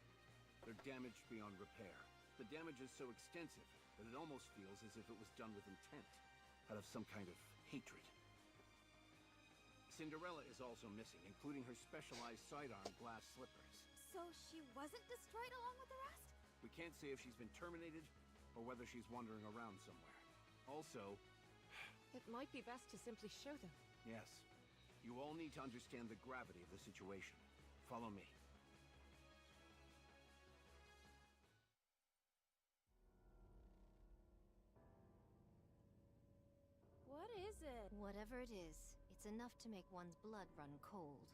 They're damaged beyond repair. The damage is so extensive that it almost feels as if it was done with intent, out of some kind of hatred. Cinderella is also missing, including her specialized sidearm glass slippers. So she wasn't destroyed along with the rest? We can't say if she's been terminated or whether she's wandering around somewhere. Also, It might be best to simply show them. yes, you all need to understand the gravity of the situation. Follow me. What is it? Whatever it is, it's enough to make one's blood run cold.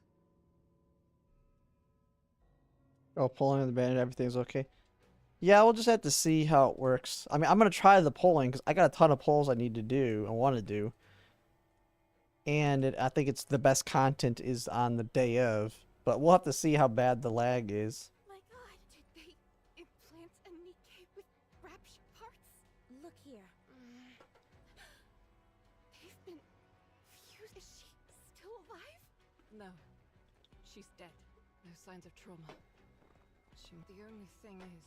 Oh, pulling the band, everything's okay. Yeah, we'll just have to see how it works. I mean, I'm going to try the polling because I got a ton of polls I need to do and want to do. And I think it's the best content is on the day of. But we'll have to see how bad the lag is. My god, did they implant a Nikke with rapture parts? Look here. They've been fused. Is she still alive? No. She's dead. No signs of trauma. The only thing is...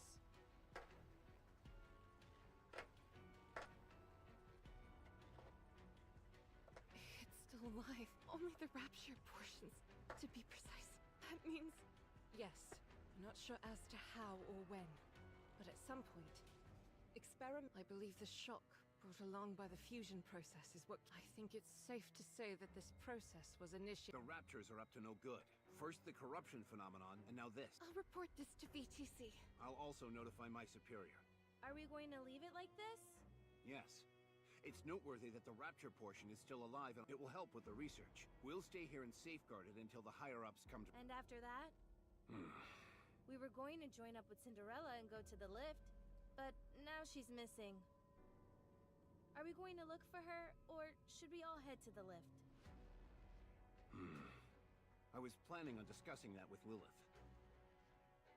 it's still alive. Only the rapture portions, to be precise. That means... yes. I'm not sure as to how or when. But at some point... I believe the shock brought along by the fusion process is what... I think it's safe to say that this process was initiated... The Raptors are up to no good. First the corruption phenomenon, and now this. I'll report this to VTC. I'll also notify my superior. Are we going to leave it like this? Yes. It's noteworthy that the Rapture portion is still alive, and it will help with the research. We'll stay here and safeguard it until the higher-ups come to... And after that? We were going to join up with Cinderella and go to the lift, but now she's missing. Are we going to look for her, or should we all head to the lift? I was planning on discussing that with Lilith.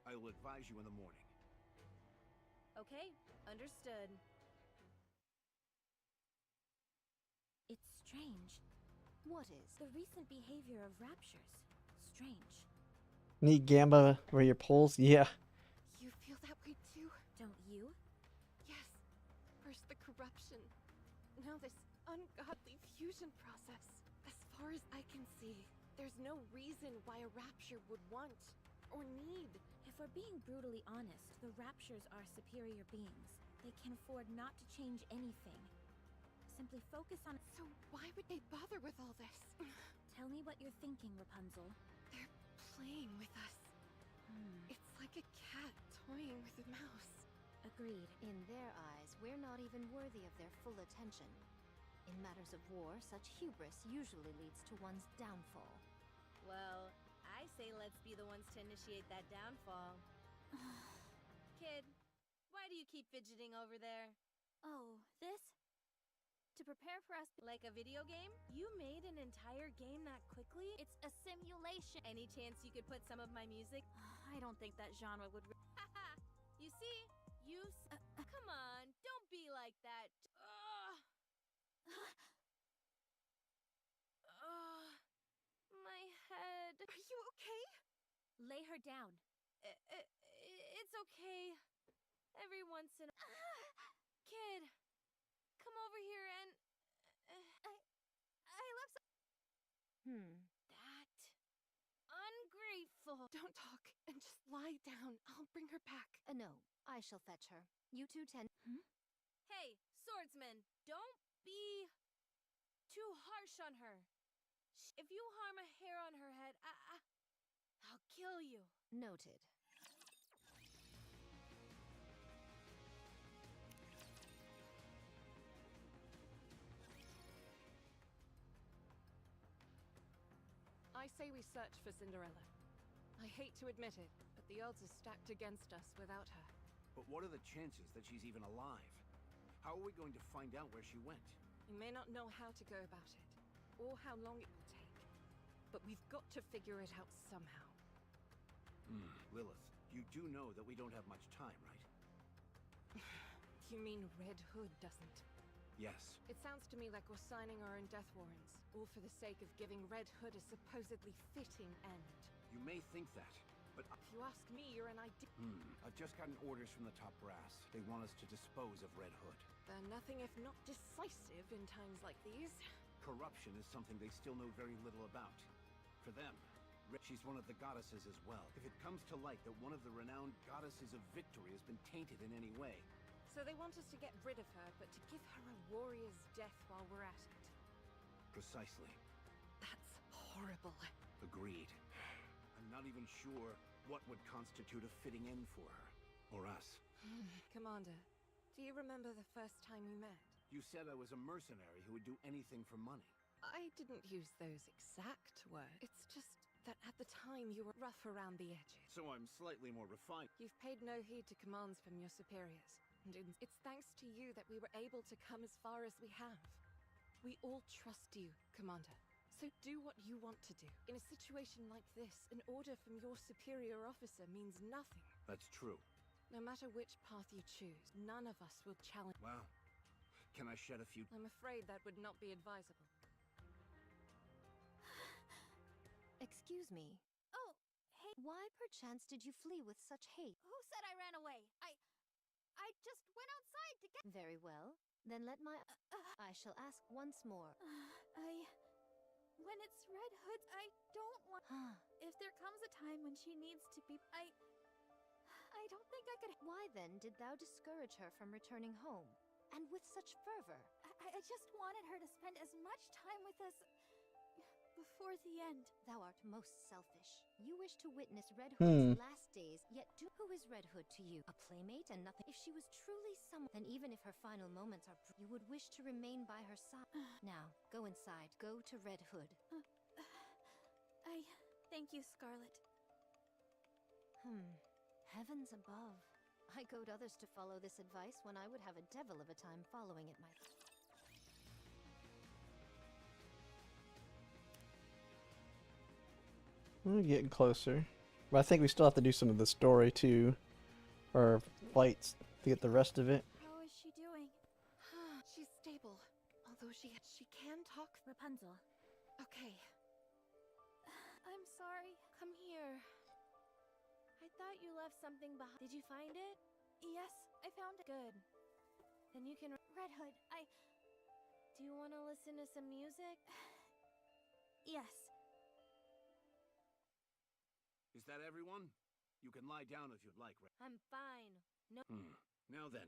I will advise you in the morning. Okay, understood. It's strange. What is? The recent behavior of raptures. Strange. Need Gamba for your polls? Yeah. You feel that way too? Don't you? Yes. First the corruption. Now this ungodly fusion process. As far as I can see, there's no reason why a rapture would want or need. If we're being brutally honest, the Raptures are superior beings. They can afford not to change anything. Simply focus on— So why would they bother with all this? Tell me what you're thinking, Rapunzel. They're playing with us. It's like a cat toying with a mouse. Agreed. In their eyes, we're not even worthy of their full attention. In matters of war, such hubris usually leads to one's downfall. Well, I say let's be the ones to initiate that downfall. Kid, why do you keep fidgeting over there? Oh, this? To prepare for us. Like a video game? You made an entire game that quickly? It's a simulation. Any chance you could put some of my music? I don't think that genre would. Haha! You see? Come on, don't be like that. Ugh. Ugh. My head. Are you okay? Lay her down. It's okay. Every once in a... Kid, come over here and... I left some. That... Ungrateful. Don't talk and just lie down. I'll bring her back. No, I shall fetch her. You two tend. Hey, swordsman, don't be too harsh on her. If you harm a hair on her head, I'll kill you. Noted. I say we search for Cinderella. I hate to admit it, but the odds are stacked against us without her. But what are the chances that she's even alive? How are we going to find out where she went? We may not know how to go about it, or how long it will take. But we've got to figure it out somehow. Lilith, you do know that we don't have much time, right? You mean Red Hood doesn't? Yes. It sounds to me like we're signing our own death warrants, all for the sake of giving Red Hood a supposedly fitting end. You may think that, but If you ask me, you're an idea. I've just gotten orders from the top brass. They want us to dispose of Red Hood. They're nothing if not decisive in times like these. Corruption is something they still know very little about. For them, she's one of the goddesses as well. If it comes to light that one of the renowned goddesses of victory has been tainted in any way... So they want us to get rid of her, but to give her a warrior's death while we're at it. Precisely. That's horrible. Agreed. I'm not even sure what would constitute a fitting end for her. Or us. Commander, do you remember the first time we met? You said I was a mercenary who would do anything for money. I didn't use those exact words. It's just that at the time you were rough around the edges. So I'm slightly more refined. You've paid no heed to commands from your superiors. And it's thanks to you that we were able to come as far as we have. We all trust you, Commander. So do what you want to do. In a situation like this, an order from your superior officer means nothing. That's true. No matter which path you choose, none of us will challenge. Well, can I shed a few... I'm afraid that would not be advisable. Excuse me. Oh, hey. Why perchance did you flee with such hate? Who said I ran away? I just went outside to get. Very well. Then let my... I shall ask once more. When it's Red Hood, I don't want. If there comes a time when she needs to be, I don't think I could. Why then did thou discourage her from returning home? And with such fervor? I just wanted her to spend as much time with us before the end. Thou art most selfish. You wish to witness Red Hood's last days, yet who is Red Hood to you? A playmate and nothing? If she was truly someone, then even if her final moments are you would wish to remain by her side. Now, go inside. Go to Red Hood. Thank you, Scarlet. Heavens above. I goad others to follow this advice when I would have a devil of a time following it myself. We're getting closer. But I think we still have to do some of the story too. Or fights to get the rest of it. How is she doing? She's stable, although she can talk. Rapunzel. Okay, I'm sorry. Come here. I thought you left something behind. Did you find it? Yes, I found it. Good. Then you can... Red Hood, Do you want to listen to some music? Yes. Is Is that everyone? You can lie down if you'd like. I'm fine. No. Now then,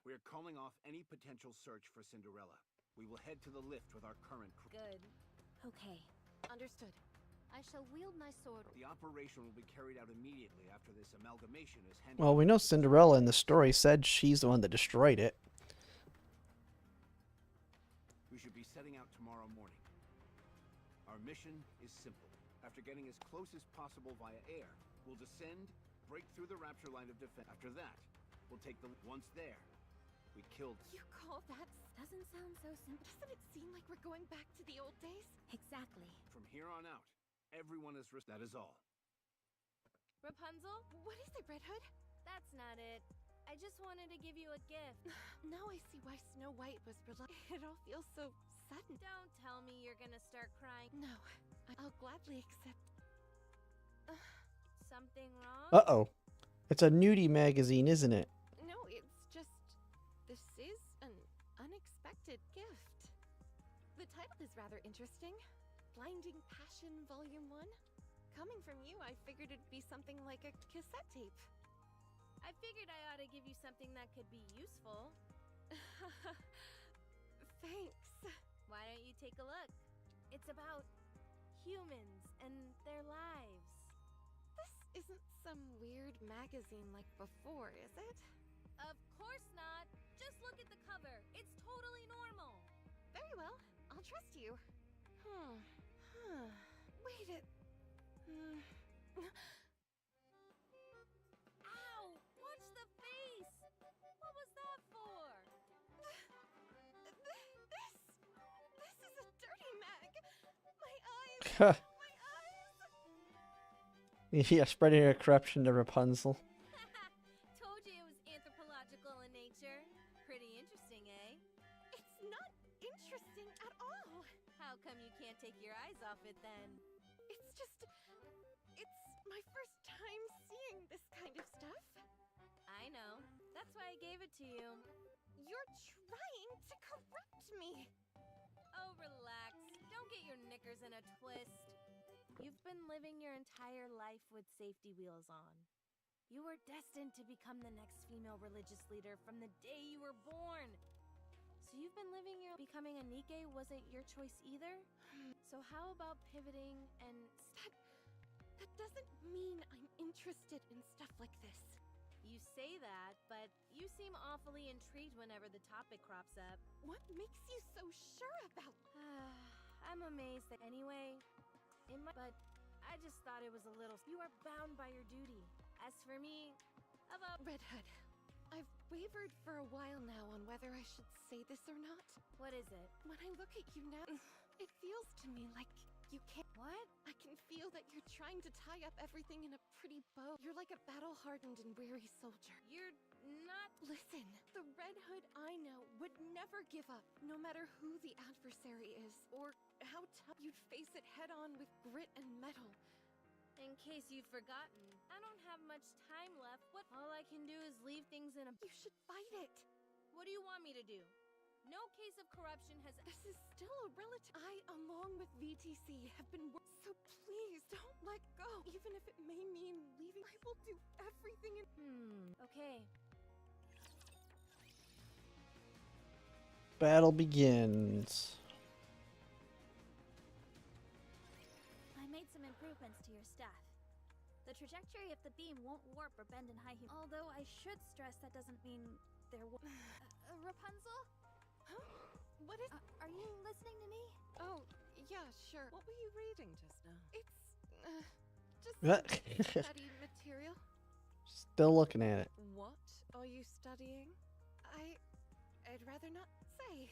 we are calling off any potential search for Cinderella. We will head to the lift with our current crew. Good. Okay. Understood. I shall wield my sword. The operation will be carried out immediately after this amalgamation is handed. Well, we know Cinderella in the story said she's the one that destroyed it. We should be setting out tomorrow morning. Our mission is simple. After getting as close as possible via air, we'll descend, break through the Rapture line of defense. After that, we'll take the... Once there, we killed... You call that... Doesn't sound so simple. Doesn't it seem like we're going back to the old days? Exactly. From here on out, everyone is... That is all. Rapunzel? What is it, Red Hood? That's not it. I just wanted to give you a gift. Now I see why Snow White was It all feels so sudden. Don't tell me you're gonna start crying. No, I'll gladly accept. Something wrong? Uh-oh. It's a nudie magazine, isn't it? No, it's just... This is an unexpected gift. The title is rather interesting. Blinding Passion Volume 1. Coming from you, I figured it'd be something like a cassette tape. I figured I ought to give you something that could be useful. Thanks. Why don't you take a look? It's about humans and their lives. This isn't some weird magazine like before, is it? Of course not. Just look at the cover. It's totally normal. Very well. I'll trust you. Wait it. Ow! Watch the face! What was that for? This is a dirty mag. My eyes. Huh. My eyes. Yeah, spreading her corruption to Rapunzel. Told you it was anthropological in nature. Pretty interesting, eh? It's not interesting at all. How come you can't take your eyes off it then? It's just... It's my first time seeing this kind of stuff. I know. That's why I gave it to you. You're trying to corrupt me. Oh, relax. Don't get your knickers in a twist. You've been living your entire life with safety wheels on. You were destined to become the next female religious leader from the day you were born. So you've been living your... Becoming a Nikke wasn't your choice either? So how about pivoting and... That doesn't mean I'm interested in stuff like this. You say that, but you seem awfully intrigued whenever the topic crops up. What makes you so sure about... I'm amazed that anyway, but I just thought it was a little... You are bound by your duty. As for me, about... Red Hood, I've wavered for a while now on whether I should say this or not. What is it? When I look at you now, it feels to me like you can't... What? I can feel that you're trying to tie up everything in a pretty bow. You're like a battle-hardened and weary soldier. You're not... Listen, the Red Hood I know would never give up, no matter who the adversary is, or how tough you'd face it head-on with grit and mettle. In case you've forgotten, I don't have much time left. All I can do is leave things in a... You should fight it! What do you want me to do? No case of corruption has... This is still a relative... I, along with VTC, have been... So please, don't let go! Even if it may mean leaving, I will do everything in... Okay. Battle begins. I made some improvements to your staff. The trajectory of the beam won't warp or bend in high humidity. Although I should stress that doesn't mean there will... Rapunzel? Huh? What is... Are you listening to me? Oh, yeah, sure. What were you reading just now? It's, just What? study material. Still looking at it. What are you studying? I'd rather not say.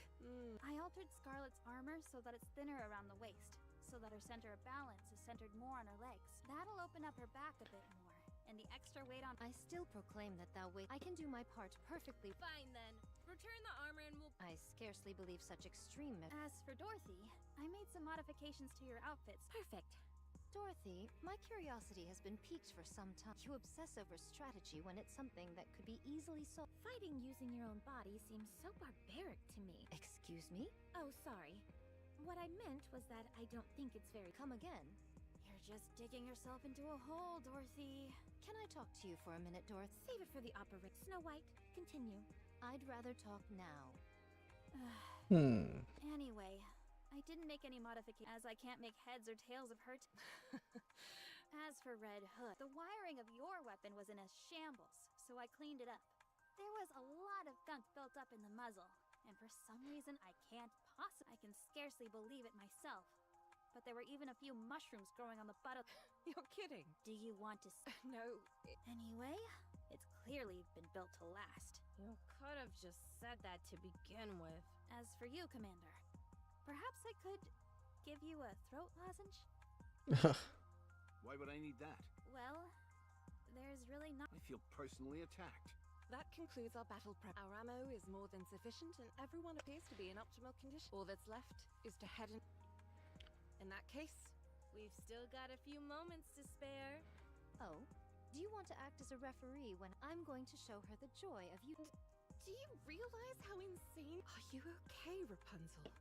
I altered Scarlet's armor so that it's thinner around the waist, so that her center of balance is centered more on her legs. That'll open up her back a bit more, and the extra weight on... I still proclaim that thou wait. I can do my part perfectly. Fine then. Return the armor and we'll... I scarcely believe such extreme As for Dorothy, I made some modifications to your outfits. Perfect. Dorothy, my curiosity has been piqued for some time. You obsess over strategy when it's something that could be easily solved. Fighting using your own body seems so barbaric to me. Excuse me? Oh, sorry. What I meant was that I don't think it's very... Come again. You're You're just digging yourself into a hole, Dorothy. Can I talk to you for a minute, Dorothy? Save it for the opera. Snow White, continue. I'd rather talk now. Anyway, I didn't make any modifications as I can't make heads or tails of her. As for Red Hood, the wiring of your weapon was in a shambles, so I cleaned it up. There was a lot of gunk built up in the muzzle, and for some reason I can scarcely believe it myself. But there were even a few mushrooms growing on the butt of. You're kidding. Do you want to? No. Anyway, it's clearly been built to last. You could have just said that to begin with. As for you, Commander, perhaps I could give you a throat lozenge? Why would I need that? Well, there's really not. I feel personally attacked. That concludes our battle prep. Our ammo is more than sufficient, and everyone appears to be in optimal condition. All that's left is to head in. In that case, We've still got a few moments to spare. Oh, do you want to act as a referee when I'm going to show her the joy of you? do you realize how insane? Are you okay, Rapunzel?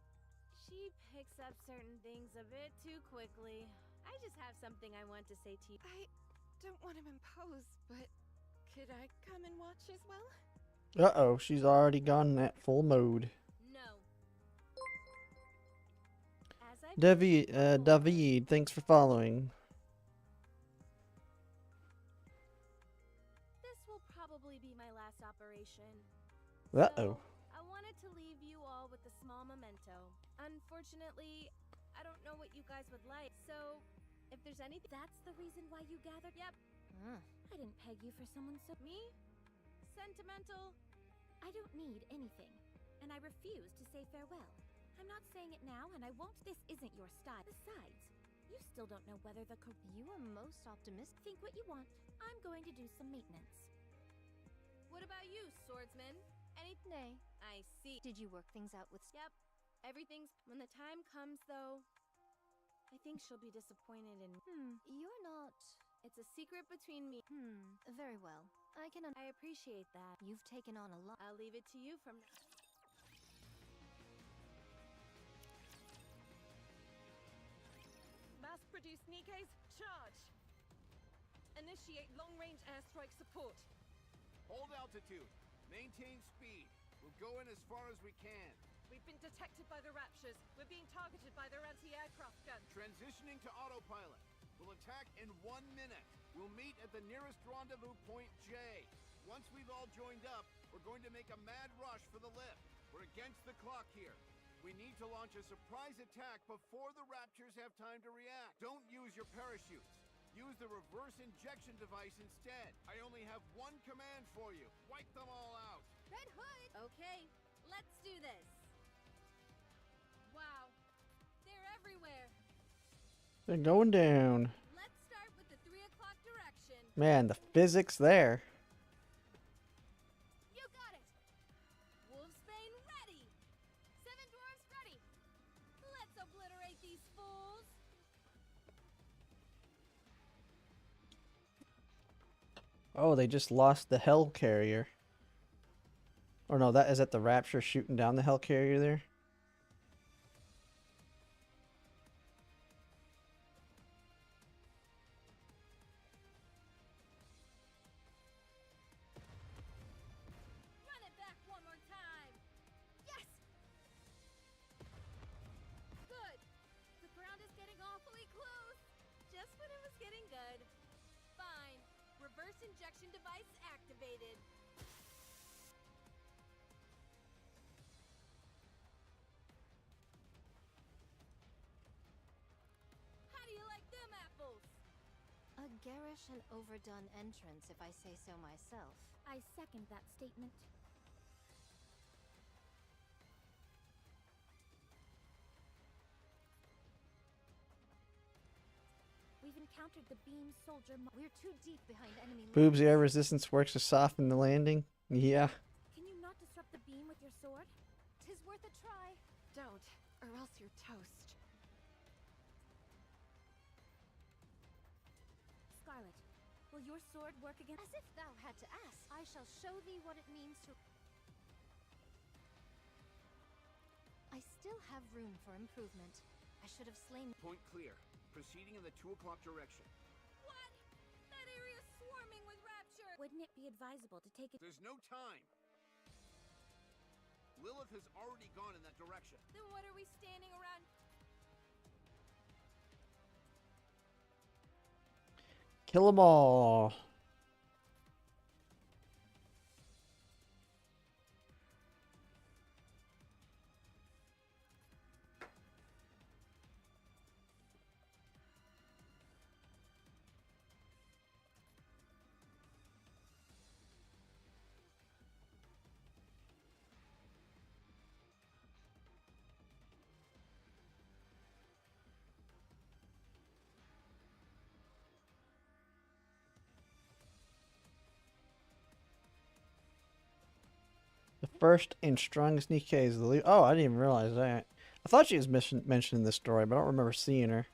She picks up certain things a bit too quickly. I just have something I want to say to you. I don't want to impose, but could I come and watch as well? Uh-oh, she's already gone at full mode. No. As I David, thanks for following. This will probably be my last operation. Uh-oh. So, I wanted to leave you all with a small memento. Unfortunately, I don't know what you guys would like, so if there's anything. That's the reason why you gathered? Yep. I didn't peg you for someone so. Me? Sentimental? I don't need anything, and I refuse to say farewell. I'm not saying it now, and I won't. This isn't your style. Besides, you still don't know whether the You are most optimistic. Think what you want. I'm going to do some maintenance. What about you, swordsman? Nay. I see. Did you work things out with... Yep. Everything's. When the time comes, though, I think she'll be disappointed in. You're not... It's a secret between me. Very well. I can... I appreciate that. You've taken on a lot. I'll leave it to you from. Mass-produced Nikkes, charge! Initiate long-range airstrike support. Hold altitude. Maintain speed. We'll go in as far as we can. We've been detected by the Raptures. We're being targeted by their anti-aircraft guns. Transitioning to autopilot. We'll attack in 1 minute. We'll meet at the nearest rendezvous point J. Once we've all joined up, we're going to make a mad rush for the lift. We're against the clock here. We need to launch a surprise attack before the Raptures have time to react. Don't use your parachutes. Use the reverse injection device instead. I only have one command for you. Wipe them all out. Red Hood! Okay, let's do this. Wow, they're everywhere. They're going down. Let's start with the 3 o'clock direction. Man, the physics there. You got it. Wolfsbane ready. 7 dwarves ready. Let's obliterate these fools. Oh, they just lost the hell carrier. Or no, that is at the Rapture shooting down the hell carrier there. Run it back one more time. Yes. Good. The ground is getting awfully close. Just when it was getting good. Fine. Reverse injection device activated. How do you like them apples? A garish and overdone entrance, if I say so myself. I second that statement. We've encountered the beam soldier. We're too deep behind enemy Boobs, lines. air resistance works to soften the landing. Yeah. Can you not disrupt the beam with your sword? 'Tis worth a try. Don't, or else you're toast. Scarlet, will your sword work against? As if thou had to ask. I shall show thee what it means to... I still have room for improvement. I should have slain. Point clear. Proceeding in the 2 o'clock direction. What? That area's swarming with rapture! Wouldn't it be advisable to take it? There's no time. Lilith has already gone in that direction. Then what are we standing around? Kill them all. The first and strongest Nikke is the lead. Oh, I didn't even realize that. I thought she was mentioned in this story, but I don't remember seeing her.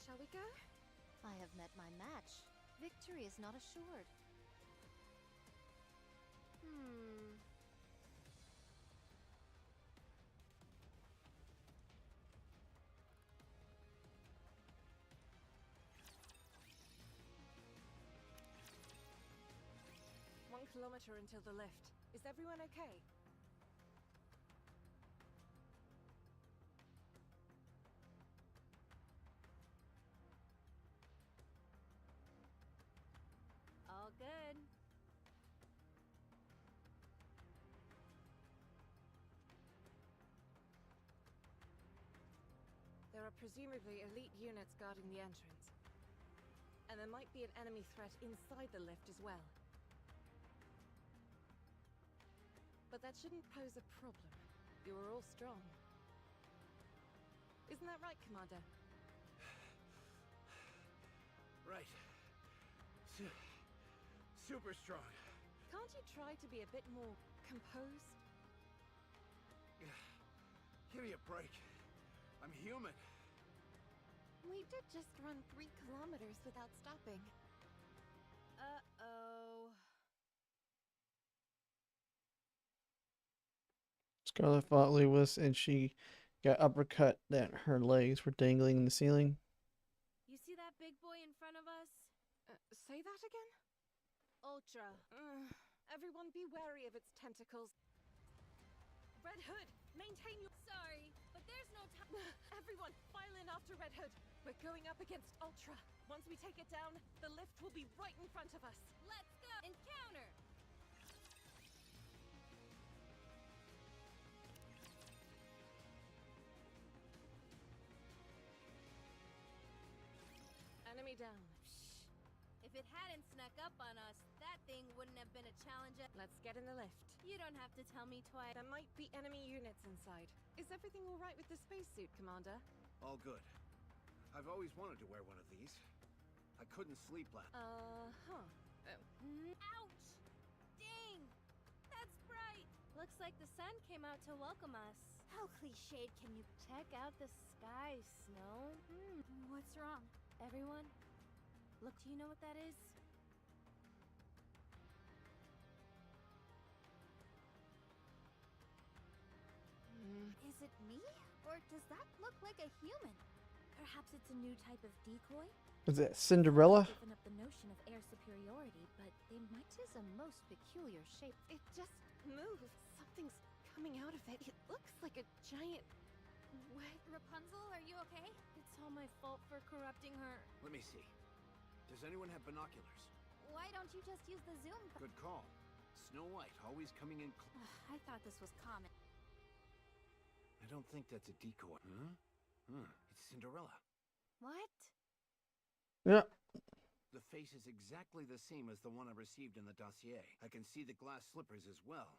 Shall we go? I have met my match. Victory is not assured. One kilometer until the lift. Is everyone okay? All good. There are presumably elite units guarding the entrance. And there might be an enemy threat inside the lift as well. But that shouldn't pose a problem. You are all strong. Isn't that right, Commander? Right. Super strong. Can't you try to be a bit more composed? Give me a break. I'm human. We did just run 3 kilometers without stopping. Uh-oh. Scarlet fought Lewis, and she got uppercut that her legs were dangling in the ceiling. You see that big boy in front of us? Say that again? Ultra. Everyone be wary of its tentacles. Red Hood, maintain your... Sorry, but there's no time. Everyone, file in after Red Hood. We're going up against Ultra. Once we take it down, the lift will be right in front of us. Let's go! Encounter! Enemy down. If it hadn't snuck up on us, that thing wouldn't have been a challenge. Let's get in the lift. You don't have to tell me twice. There might be enemy units inside. Is everything all right with the spacesuit, Commander? All good. I've always wanted to wear one of these. I couldn't sleep last. Ouch! Dang! That's bright! Looks like the sun came out to welcome us. How cliched can you check out the sky, Snow? What's wrong? Everyone? Look, do you know what that is? Is it me? Or does that look like a human? Perhaps it's a new type of decoy? Was it Cinderella? Given up the notion of air superiority, but they might. It is a most peculiar shape. It just moved. Something's coming out of it. It looks like a giant... What? Rapunzel, are you okay? It's all my fault for corrupting her. Let me see. Does anyone have binoculars? Why don't you just use the zoom? Good call. Snow White, always coming in I thought this was common. I don't think that's a decoy. It's Cinderella. What? Yeah. The face is exactly the same as the one I received in the dossier. I can see the glass slippers as well.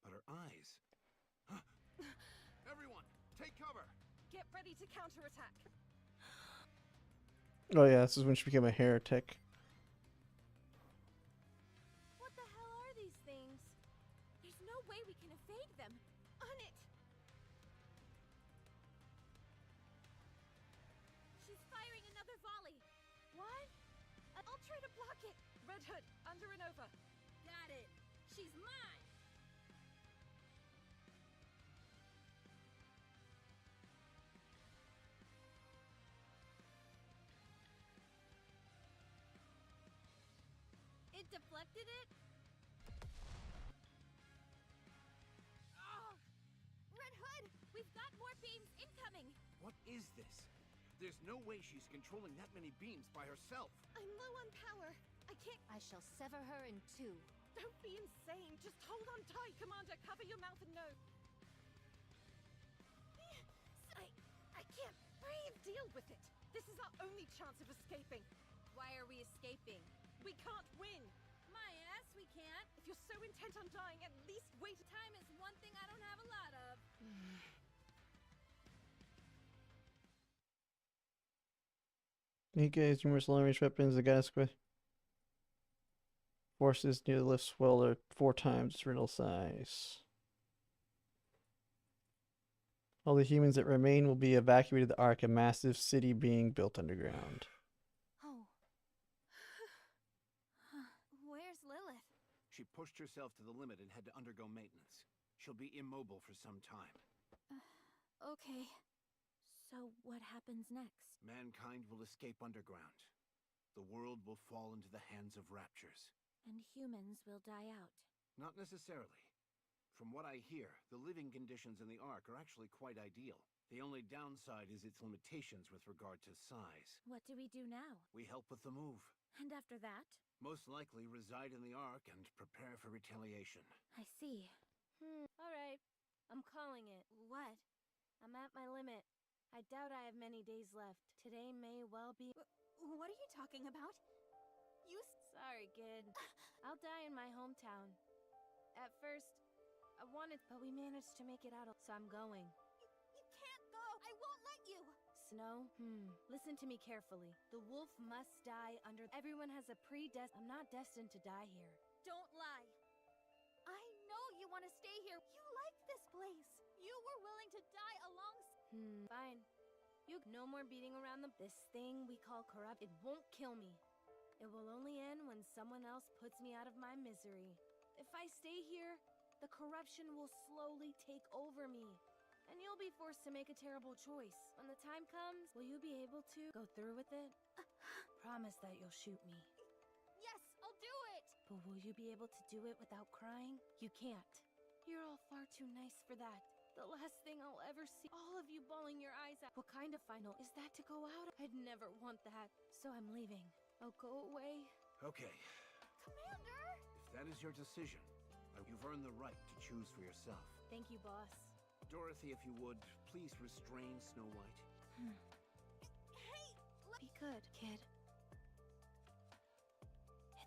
But her eyes... Everyone, take cover! Get ready to counterattack. Oh yeah, this is when she became a heretic. What the hell are these things? There's no way we can evade them. On it! She's firing another volley. What? I'll try to block it. Red Hood, under and over. Got it. She's mine. It deflected it? Oh! Red Hood! We've got more beams incoming! What is this? There's no way she's controlling that many beams by herself. I'm low on power. I can't. I shall sever her in two. Don't be insane. Just hold on tight, Commander. Cover your mouth and nose. I can't breathe. Deal with it. This is our only chance of escaping. Why are we escaping? We can't win. My ass, we can't. If you're so intent on dying, at least wait. Time is one thing I don't have a lot of. Nikke's numerous long-range weapons, the goddess with forces near the lift swell are 4 times its original size. All the humans that remain will be evacuated to the Ark, a massive city being built underground. Oh. Where's Lilith? She pushed herself to the limit and had to undergo maintenance. She'll be immobile for some time. Okay. So what happens next? Mankind will escape underground. The world will fall into the hands of raptures. And humans will die out. Not necessarily. From what I hear, the living conditions in the Ark are actually quite ideal. The only downside is its limitations with regard to size. What do we do now? We help with the move. And after that? Most likely reside in the Ark and prepare for retaliation. I see. Alright. I'm calling it. What? I'm at my limit. I doubt I have many days left. Today may well be. What are you talking about? Sorry, kid. I'll die in my hometown. At first, I wanted, but we managed to make it out, so I'm going. You can't go! I won't let you! Snow? Listen to me carefully. The wolf must die under. Everyone has a I'm not destined to die here. Don't lie. I know you want to stay here. You like this place. You were willing to die Fine. You no more beating around this thing we call corrupt. It won't kill me. It will only end when someone else puts me out of my misery. If I stay here, the corruption will slowly take over me. And you'll be forced to make a terrible choice. When the time comes, will you be able to go through with it? Promise that you'll shoot me. Yes, I'll do it! But will you be able to do it without crying? You can't. You're all far too nice for that. The last thing I'll ever see, all of you bawling your eyes out. What kind of final? Is that to go out? I'd never want that. So I'm leaving. I'll go away. Okay. Commander! If that is your decision, you've earned the right to choose for yourself. Thank you, boss. Dorothy, if you would, please restrain Snow White. Hey! Be good, kid.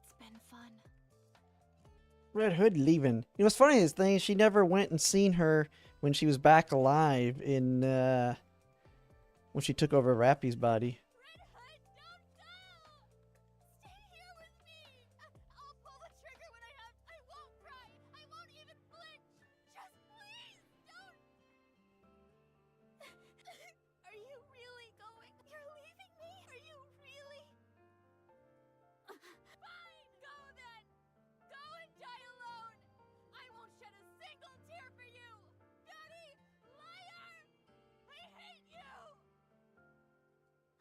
It's been fun. Red Hood leaving. You know what's funny is she never went and seen her when she was back alive in when she took over Rappy's body. Red Hood, don't go! Stay here with me! I'll pull the trigger when I won't cry! I won't even flinch! Just please, don't! Are you really going? You're leaving me? Are you really? Fine, go then! Go and die alone! I won't shed a single tear for you! Daddy! Liar! I hate you!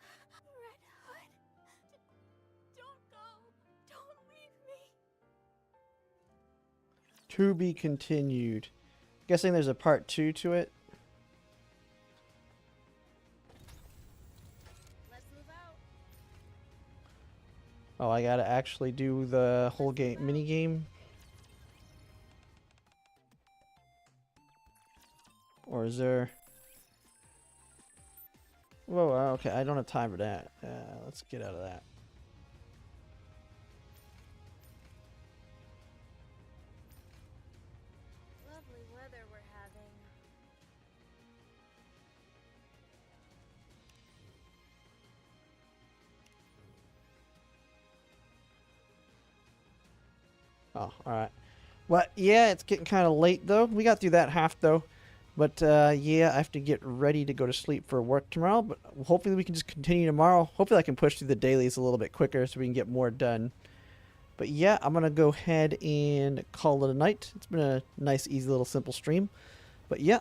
Red Hood! Don't go! Don't leave me! To be continued. Guessing there's a part 2 to it. Let's move out. Oh, I gotta actually do the whole game mini game. Or is there? Whoa, okay, I don't have time for that. Let's get out of that. Lovely weather we're having. Oh, alright. Well, yeah, it's getting kind of late, though. We got through that half, though. But, yeah, I have to get ready to go to sleep for work tomorrow. But hopefully we can just continue tomorrow. Hopefully I can push through the dailies a little bit quicker so we can get more done. But yeah, I'm going to go ahead and call it a night. It's been a nice, easy little simple stream. But yeah,